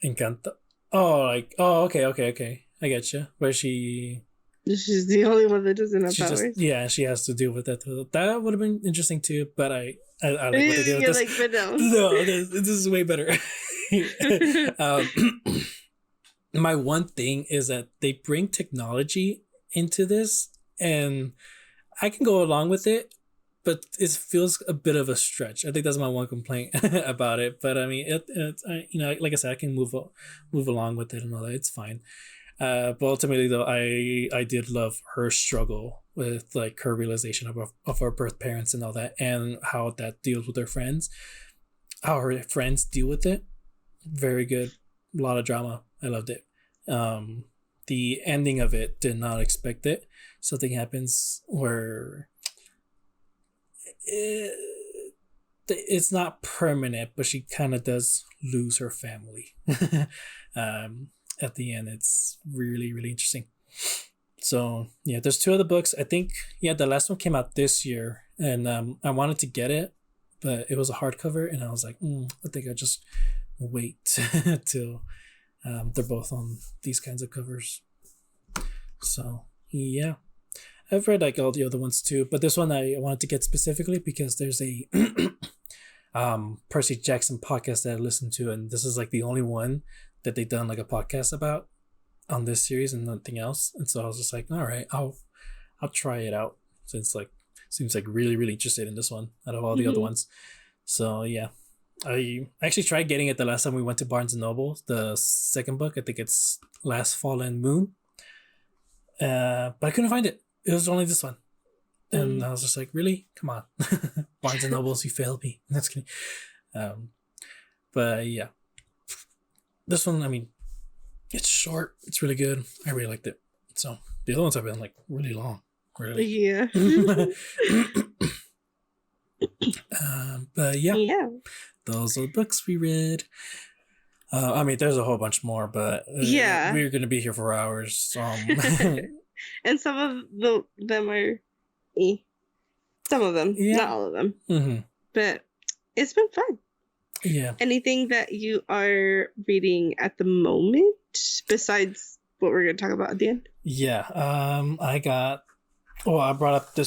Encanto. Okay. I get you. Where she's the only one that doesn't have powers. She has to deal with that. That would have been interesting too, but I like what they did with this. Like, but no, this is way better. My one thing is that they bring technology into this, and I can go along with it, but it feels a bit of a stretch. I think that's my one complaint about it. But I mean, like I said, I can move along with it and all that. It's fine. But ultimately, though, I did love her struggle with like her realization of her birth parents and all that, and how that deals with her friends, how her friends deal with it. Very good, a lot of drama. I loved it. The ending of it, did not expect it. Something happens where it's not permanent, but she kind of does lose her family. At the end, it's really, really interesting. So yeah, there's two other books. I think the last one came out this year, and I wanted to get it, but it was a hardcover, and I was like, I think I'll just wait till they're both on these kinds of covers. So yeah, I've read like all the other ones too, but this one I wanted to get specifically because there's a Percy Jackson podcast that I listened to, and this is like the only one that they've done like a podcast about on this series and nothing else. And so I was just like, all right, I'll try it out, since like seems like really, really interested in this one out of all the other ones. So yeah, I actually tried getting it the last time we went to Barnes and Noble. The second book, I think it's Last Fallen Moon, but I couldn't find it. It was only this one, and I was just like, really? Come on, Barnes and Nobles, you failed me. That's kidding. But yeah, this one, I mean, it's short. It's really good. I really liked it. So the other ones have been like really long. Really. Yeah. But yeah, those are the books we read. I mean, there's a whole bunch more, but we're gonna be here for hours. And some of them are, some of them, not all of them. Mm-hmm. But it's been fun. Yeah. Anything that you are reading at the moment besides what we're going to talk about at the end? Yeah. I brought up To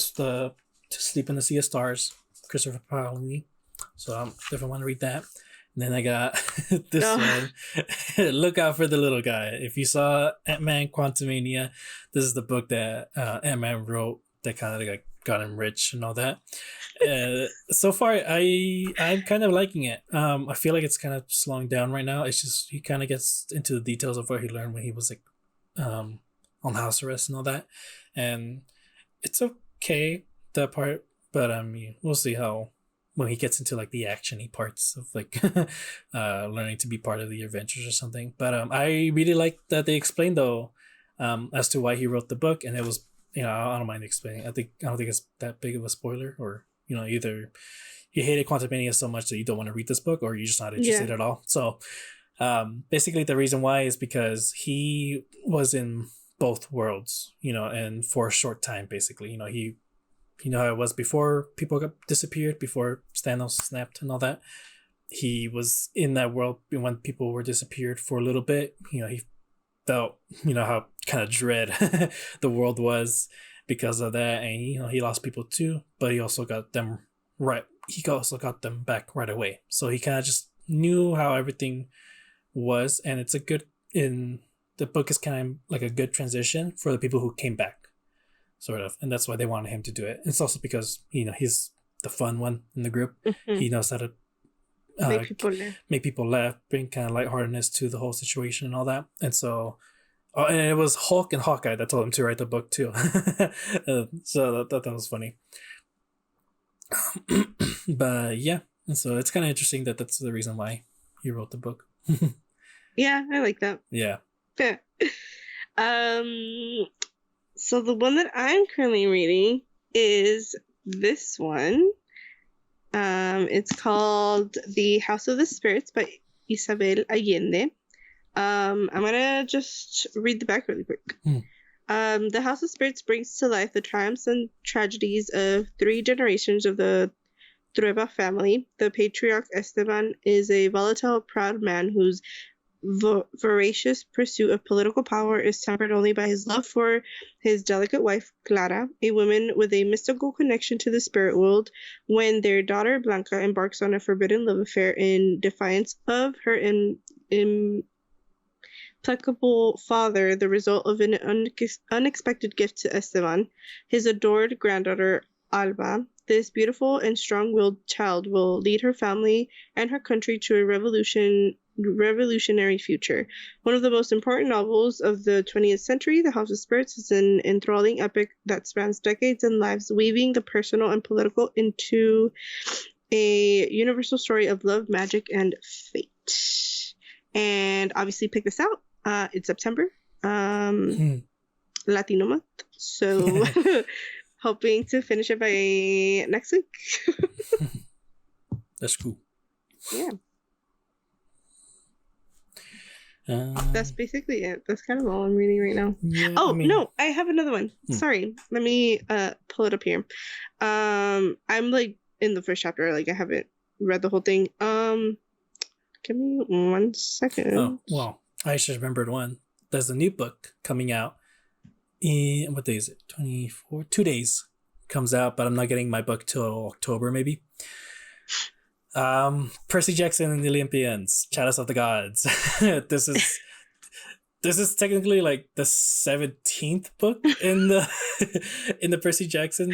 Sleep in the Sea of Stars, Christopher Paolini. So I definitely want to read that. And then I got this one. Look out for the little guy. If you saw Ant-Man Quantumania, this is the book that Ant-Man wrote that kind of like got him rich and all that. So far, I'm kind of liking it. I feel like it's kind of slowing down right now. It's just he kind of gets into the details of what he learned when he was like on house arrest and all that. And it's okay, that part, but I mean, we'll see how when he gets into like the actiony parts of like learning to be part of the adventures or something. But I really like that they explained though as to why he wrote the book, and it was, you know, I don't mind explaining. I don't think it's that big of a spoiler, or you know, either you hated Quantumania so much that you don't want to read this book, or you're just not interested at all. So basically the reason why is because he was in both worlds, you know, and for a short time, basically, you know, you know how it was before people got disappeared, before Thanos snapped and all that. He was in that world when people were disappeared for a little bit. You know, he felt, you know, how kind of dread the world was because of that, and you know, he lost people too, but he also got them right. He also got them back right away. So he kind of just knew how everything was, and it's a good in the book is kind of like a good transition for the people who came back, sort of, and that's why they wanted him to do it. It's also because, you know, he's the fun one in the group. He knows how to make people laugh, bring kind of lightheartedness to the whole situation and all that. And so, and it was Hulk and Hawkeye that told him to write the book too. So that was funny. But yeah, and so it's kind of interesting that that's the reason why he wrote the book. Yeah, I like that. Yeah. So the one that I'm currently reading is this one. It's called The House of the Spirits by Isabel Allende. I'm gonna just read the back really quick. The House of Spirits brings to life the triumphs and tragedies of 3 generations of the Trueba family. The patriarch Esteban is a volatile, proud man whose voracious pursuit of political power is tempered only by his love for his delicate wife, Clara, a woman with a mystical connection to the spirit world. When their daughter, Blanca, embarks on a forbidden love affair in defiance of her implacable father, the result of an unexpected gift to Esteban, his adored granddaughter, Alba, this beautiful and strong-willed child will lead her family and her country to a revolutionary future. One of the most important novels of the 20th century, The House of Spirits is an enthralling epic that spans decades and lives, weaving the personal and political into a universal story of love, magic, and fate. And obviously pick this out. It's September, Latino month. So hoping to finish it by next week. That's cool. Yeah. That's basically it. That's kind of all I'm reading right now. Yeah, no, I have another one. Sorry, let me pull it up here. I'm like in the first chapter. Like I haven't read the whole thing. Give me 1 second. Oh well, I just remembered one. There's a new book coming out in, what day is it? 24. 2 days comes out, but I'm not getting my book till October maybe. Percy Jackson and the Olympians, Chalice of the Gods. This is technically like the 17th book in the Percy Jackson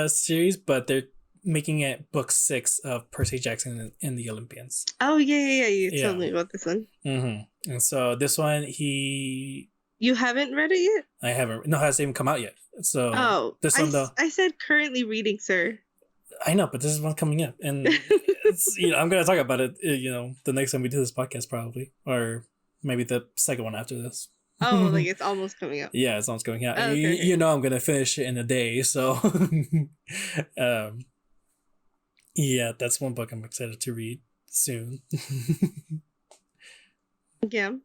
series, but they're making it book 6 of Percy Jackson and the Olympians. Oh yeah. You told me about this one. And so this one, you haven't read it yet? I haven't. No, it hasn't even come out yet. So this one though. I said currently reading, sir. I know, but this is one coming up, and it's, you know, I'm gonna talk about it, you know, the next time we do this podcast, probably, or maybe the second one after this. Oh, like it's almost coming out. Yeah, it's almost coming out. Oh, okay. You know, I'm gonna finish it in a day, so yeah, that's one book I'm excited to read soon. Yeah.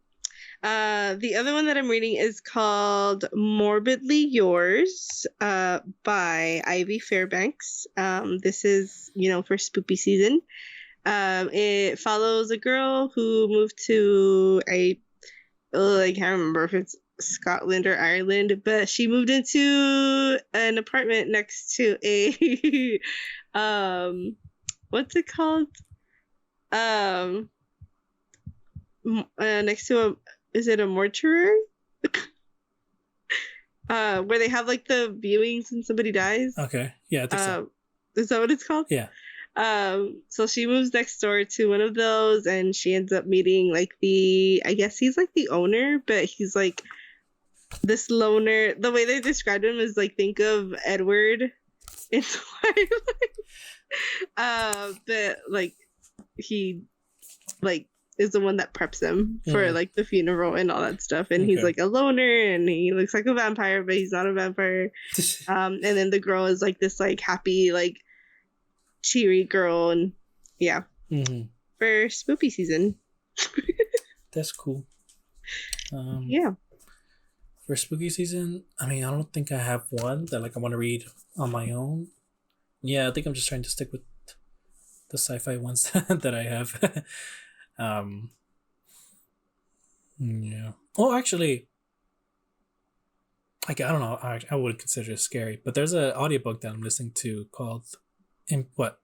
The other one that I'm reading is called Morbidly Yours by Ivy Fairbanks. This is, you know, for spoopy season. It follows a girl who moved to I can't remember if it's Scotland or Ireland, but she moved into an apartment next to a what's it called? Next to a, is it a mortuary? Where they have like the viewings when somebody dies. Okay. Yeah, I think so. Is that what it's called? Yeah. So she moves next door to one of those, and she ends up meeting like I guess he's like the owner, but he's like this loner. The way they described him is like, think of Edward in Twilight. But like he like is the one that preps him for like the funeral and all that stuff, and he's like a loner and he looks like a vampire, but he's not a vampire. And then the girl is like this like happy like cheery girl, and yeah, for spooky season. That's cool. Yeah, for spooky season, I mean, I don't think I have one that like I want to read on my own. Yeah, I think I'm just trying to stick with the sci-fi ones that I have. Yeah. Oh, actually, like I don't know. I would consider it scary, but there's an audiobook that I'm listening to called what?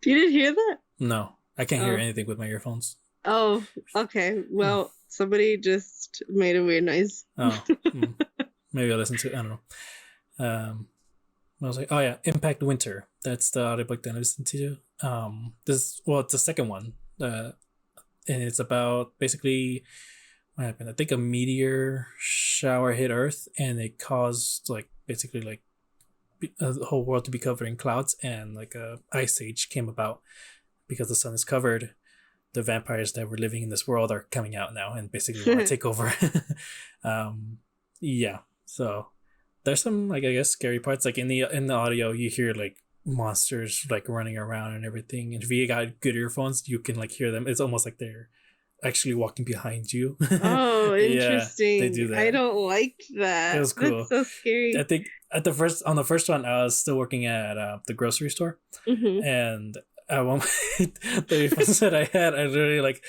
You didn't hear that? No, I can't hear anything with my earphones. Oh, okay. Well, somebody just made a weird noise. Oh, maybe I'll listen to it. I don't know. I was like, oh yeah, Impact Winter. That's the audiobook that I listened to. It's the second one. And it's about basically what happened. I think a meteor shower hit Earth, and it caused like basically like the whole world to be covered in clouds, and like a ice age came about because the sun is covered. The vampires that were living in this world are coming out now and basically want to take over. Yeah. So there's some like I guess scary parts. Like in the audio, you hear like monsters like running around and everything. And if you got good earphones, you can like hear them. It's almost like they're actually walking behind you. Oh, interesting. Yeah, they do that. I don't like that. It was cool. That's so scary. I think on the first one, I was still working at the grocery store, and at one point, the earphones that I had, I literally like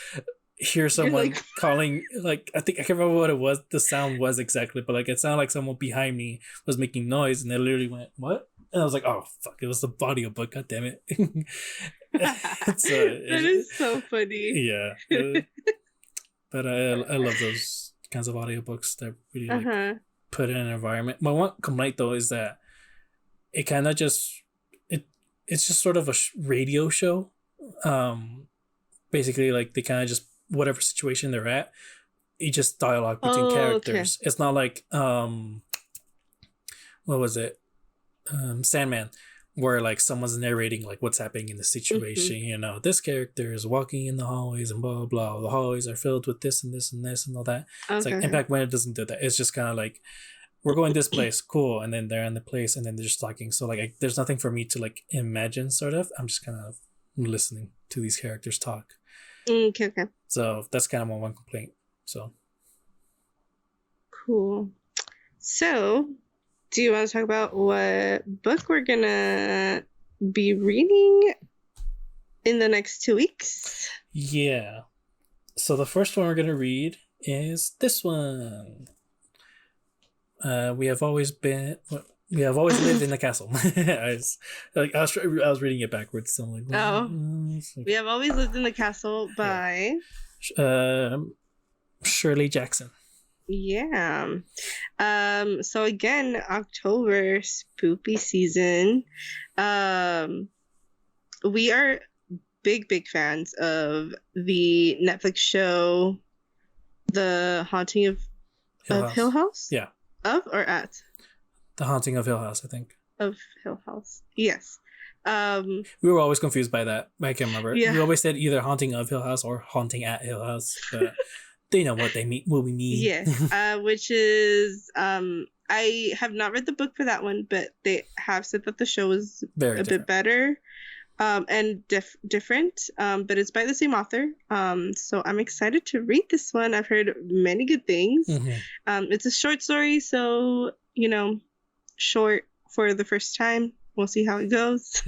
hear someone calling. Like I can't remember what it was. The sound was exactly, but like it sounded like someone behind me was making noise, and they literally went, "What?" And I was like, "Oh fuck!" It was the audiobook. God damn it! That is so funny. Yeah, but I love those kinds of audiobooks that really like, put in an environment. My one complaint though is that it kind of it's just sort of a radio show. Basically, like they kind of just whatever situation they're at, it's just dialogue between characters. Okay. It's not like what was it? Sandman, where like someone's narrating like what's happening in the situation. You know, this character is walking in the hallways and blah blah blah. The hallways are filled with this and this and this and all that. It's like Impact Winter doesn't do that. It's just kind of like we're going this place, cool, and then they're in the place, and then they're just talking. So like, there's nothing for me to like imagine. Sort of, I'm just kind of listening to these characters talk. Okay. So that's kind of my one complaint. So cool. So, do you want to talk about what book we're gonna be reading in the next 2 weeks? Yeah. So the first one we're gonna read is this one. We have always lived in the castle. I was reading it backwards. So I'm like, We Have Always Lived in the Castle by Shirley Jackson. Yeah. So again, October spooky season. We are big fans of the Netflix show The Haunting of Hill House. Yeah. Of or at? The Haunting of Hill House, I think. Of Hill House. Yes. We were always confused by that. I can't remember. Yeah. We always said either Haunting of Hill House or Haunting at Hill House. But they know what we mean. Yes. Which is I have not read the book for that one, but they have said that the show was a bit better. And different, but it's by the same author. So I'm excited to read this one. I've heard many good things. It's a short story, so short for the first time. We'll see how it goes.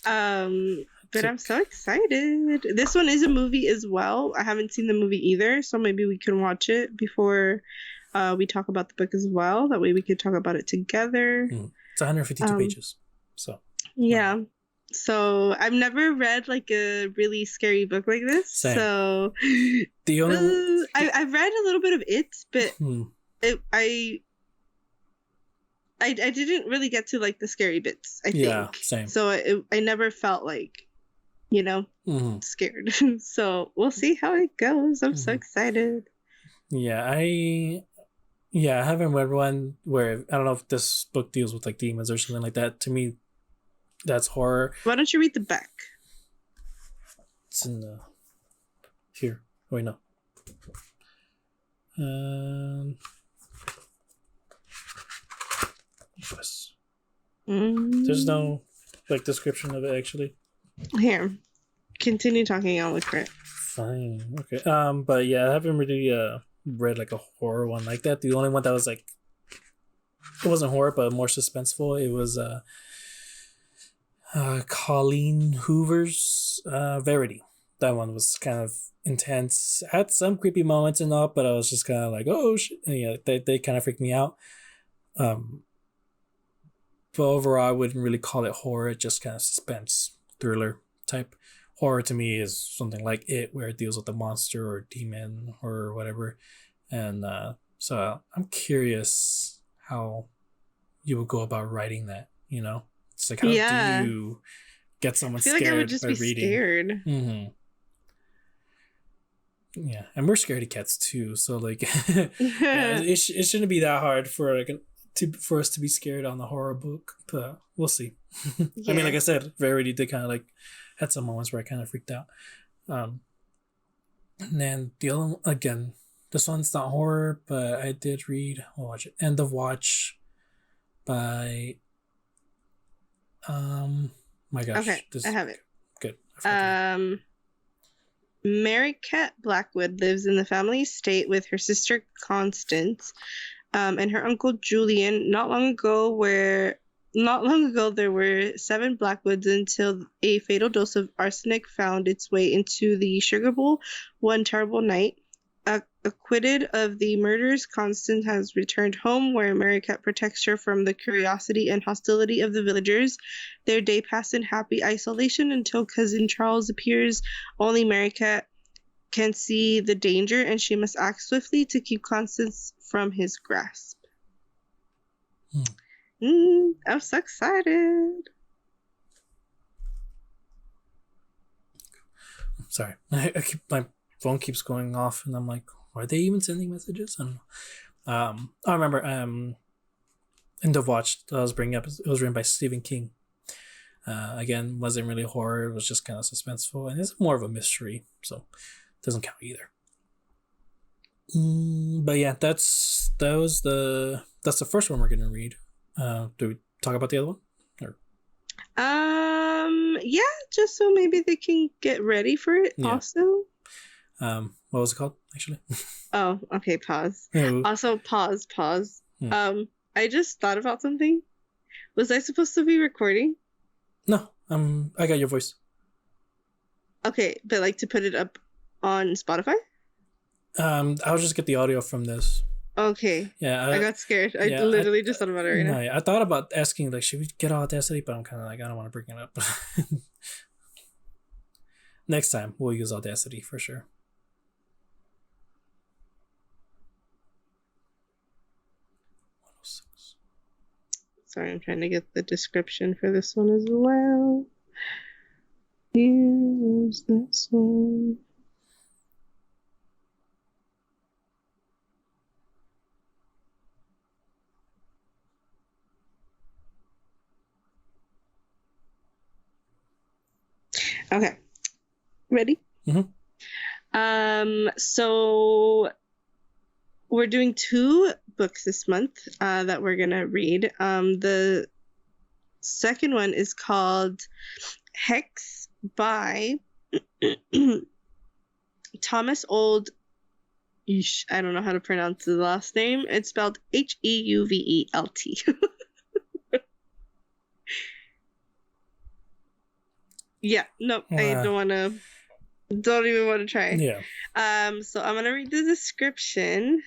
But I'm so excited. This one is a movie as well. I haven't seen the movie either, so maybe we can watch it before we talk about the book as well. That way we could talk about it together. It's 152 pages. So yeah. So I've never read like a really scary book like this. Same. So I've read a little bit of it, but I didn't really get to like the scary bits. I think. Yeah, same. So I never felt like scared. So we'll see how it goes. I'm so excited. Yeah, I Yeah, I haven't read one where I don't know if this book deals with like demons or something like that. To me, that's horror. Why don't you read the back? It's in the here. Wait, no. Yes. There's no like description of it actually. Here, continue talking. I'll look for it. Fine. Okay. But yeah, I haven't really read like a horror one like that. The only one that was like it wasn't horror but more suspenseful. It was Colleen Hoover's Verity. That one was kind of intense. Had some creepy moments and all, but I was just kind of like, oh shit. And, yeah, they kind of freaked me out. But overall, I wouldn't really call it horror. Just kind of suspense thriller type. Horror to me is something like It, where it deals with a monster or demon or whatever. And so I'm curious how you would go about writing that. You know, it's like how do you get someone scared like I would just by be reading? Scared. Mm-hmm. Yeah, and we're scaredy cats too. So like, it shouldn't be that hard for for us to be scared on the horror book, but we'll see. I mean, like I said, Verity did kind of like had some moments where I kind of freaked out. And then the other one, again, this one's not horror, but I did read. I'll watch it. End of Watch by. My gosh. Okay, I have it. Good. Mary Cat Blackwood lives in the family estate with her sister Constance, and her uncle Julian. Not long ago, there were 7 Blackwoods until a fatal dose of arsenic found its way into the sugar bowl one terrible night. Acquitted of the murders, Constance has returned home, where Mary Cat protects her from the curiosity and hostility of the villagers. Their day passed in happy isolation until cousin Charles appears. Only Mary Cat can see the danger, and she must act swiftly to keep Constance from his grasp. I'm so excited. Sorry, my phone keeps going off, and I'm like, are they even sending messages? I don't know. I remember End of Watch that I was bringing up. It was written by Stephen King. Again, wasn't really horror. It was just kind of suspenseful, and it's more of a mystery, so it doesn't count either. But yeah, that's the first one we're gonna read. Do we talk about the other one? Or? Yeah, just so maybe they can get ready for it. Yeah. Also. What was it called, actually? Oh, okay, pause. Yeah. Also, pause. Yeah. I just thought about something. Was I supposed to be recording? No, I got your voice. Okay, but like to put it up on Spotify? I'll just get the audio from this. Okay. Yeah. I got scared. I literally just thought about it right now. Yeah, I thought about asking, like, should we get Audacity? But I'm kind of like, I don't want to bring it up. Next time, we'll use Audacity for sure. Sorry, I'm trying to get the description for this one as well. Here's this one. Okay. Ready? Mm-hmm. So we're doing 2 books this month that we're gonna read. The second one is called Hex by Thomas Old. I don't know how to pronounce the last name. It's spelled Heuvelt. Yeah, nope. I don't even want to try. Yeah. So I'm gonna read the description.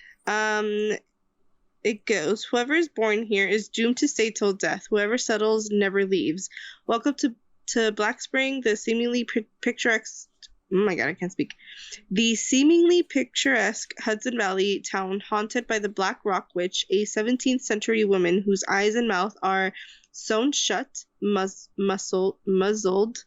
It goes, whoever is born here is doomed to stay till death. Whoever settles never leaves. Welcome to Black Spring, the seemingly picturesque. Oh my god, I can't speak. The seemingly picturesque Hudson Valley town haunted by the Black Rock Witch, a 17th century woman whose eyes and mouth are sewn shut, muzzled.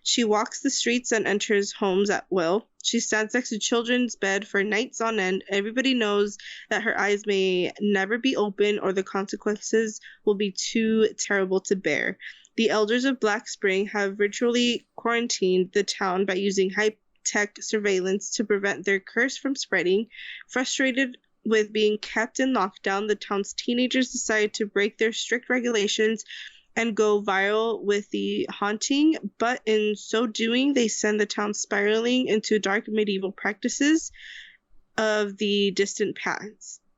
She walks the streets and enters homes at will. She stands next to children's bed for nights on end. Everybody knows that her eyes may never be open or the consequences will be too terrible to bear. The elders of Black Spring have ritually quarantined the town by using high-tech surveillance to prevent their curse from spreading. Frustrated with being kept in lockdown, the town's teenagers decide to break their strict regulations and go viral with the haunting, but in so doing, they send the town spiraling into dark medieval practices of the distant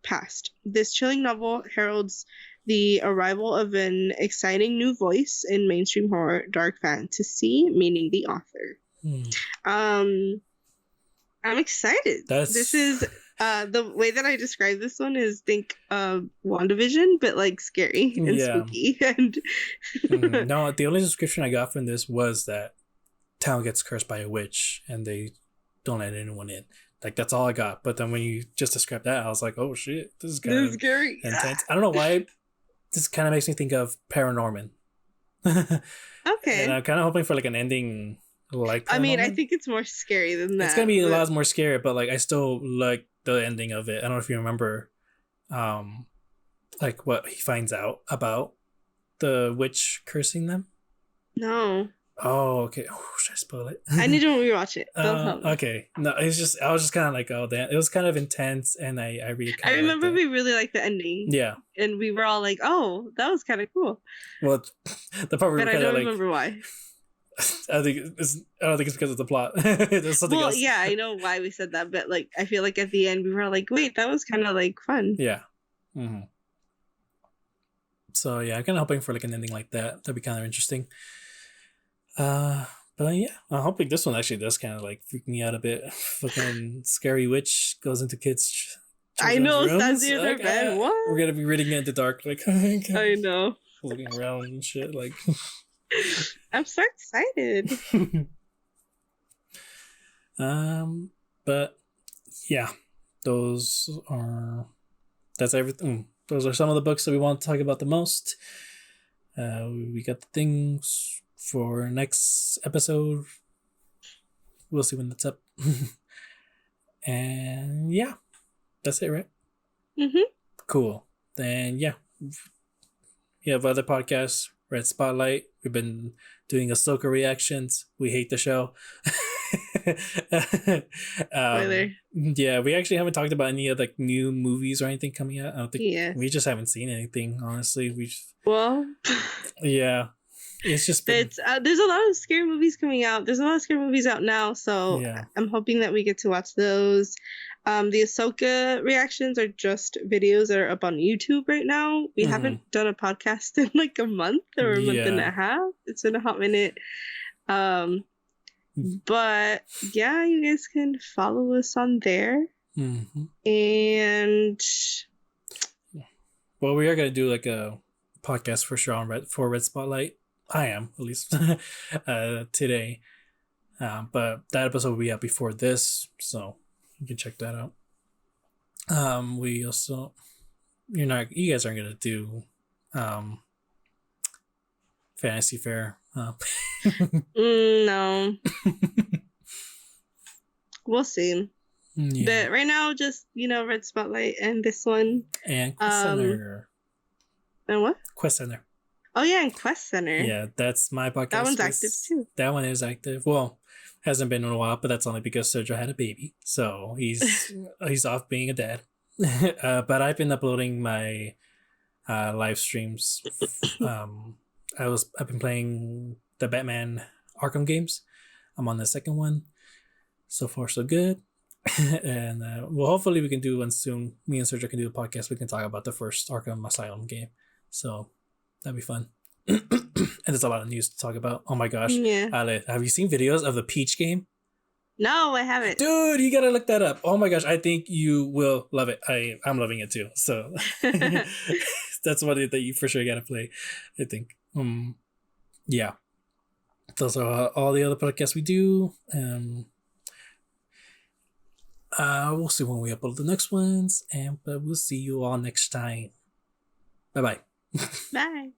past. This chilling novel heralds the arrival of an exciting new voice in mainstream horror dark fantasy, meaning the author. I'm excited. This is the way that I describe this one is think WandaVision, but like scary and spooky. And no, the only description I got from this was that town gets cursed by a witch and they don't let anyone in. Like that's all I got. But then when you just described that, I was like, oh shit, this is kind of scary. Intense. I don't know why. This kind of makes me think of Paranorman. Okay. And I'm kind of hoping for like an ending like Paranorman. I mean, I think it's more scary than that. It's gonna be a lot more scary, but like I still like the ending of it. I don't know if you remember like what he finds out about the witch cursing them. No. Oh, okay. Oh, should I spoil it? I need to rewatch it. Don't tell me. Okay. No, it's just I was just kind of like, oh damn, it was kind of intense, and I really. I remember we really liked the ending. Yeah. And we were all like, oh, that was kind of cool. Well, the part where but I don't remember why. I don't think it's because of the plot. There's something else. Yeah, I know why we said that, but like I feel like at the end we were like, wait, that was kind of like fun. Yeah. Mm-hmm. So yeah, I'm kind of hoping for like an ending like that. That'd be kind of interesting. But yeah, I'm hoping this one actually does kind of like freak me out a bit. Fucking scary witch goes into kids. I know, rooms. stands near their bed. What? We're gonna be reading it in the dark, like I know, looking around and shit. Like, I'm so excited. But yeah, that's everything. Those are some of the books that we want to talk about the most. We got the things for next episode. We'll see when that's up. And yeah, that's it, right? Mm-hmm. Cool. Then yeah, we have other podcasts. Red Spotlight. We've been doing Ahsoka reactions. We hate the show. Yeah, we actually haven't talked about any of like new movies or anything coming out. I don't think we just haven't seen anything, honestly. Yeah, it's just been... there's a lot of scary movies coming out. There's a lot of scary movies out now, so yeah. I'm hoping that we get to watch those. The Ahsoka reactions are just videos that are up on YouTube right now. We haven't done a podcast in like a month or a month and a half. It's been a hot minute. But yeah, you guys can follow us on there. And well, we are gonna do like a podcast for sure on Red Spotlight. I am, at least today. But that episode will be out before this, so you can check that out. We also you guys aren't gonna do Fantasy Fair. No. We'll see. Yeah. But right now, just Red Spotlight and this one. And Quest Center. And what? Quest Center. Oh yeah, and Quest Center. Yeah, that's my podcast. That one's active too. That one is active. Well, hasn't been in a while, but that's only because Sergio had a baby, so he's off being a dad. But I've been uploading my live streams. I've been playing the Batman Arkham games. I'm on the second one. So far, so good. And well, hopefully we can do one soon. Me and Sergio can do a podcast. We can talk about the first Arkham Asylum game. So that'd be fun. And there's a lot of news to talk about. Oh my gosh. Yeah. Ale, have you seen videos of the Peach game? No, I haven't. Dude, you gotta look that up. Oh my gosh, I think you will love it. I'm loving it too. So that's one that you for sure gotta play, I think. Yeah. Those are all the other podcasts we do. We'll see when we upload the next ones, but we'll see you all next time. Bye-bye. Bye.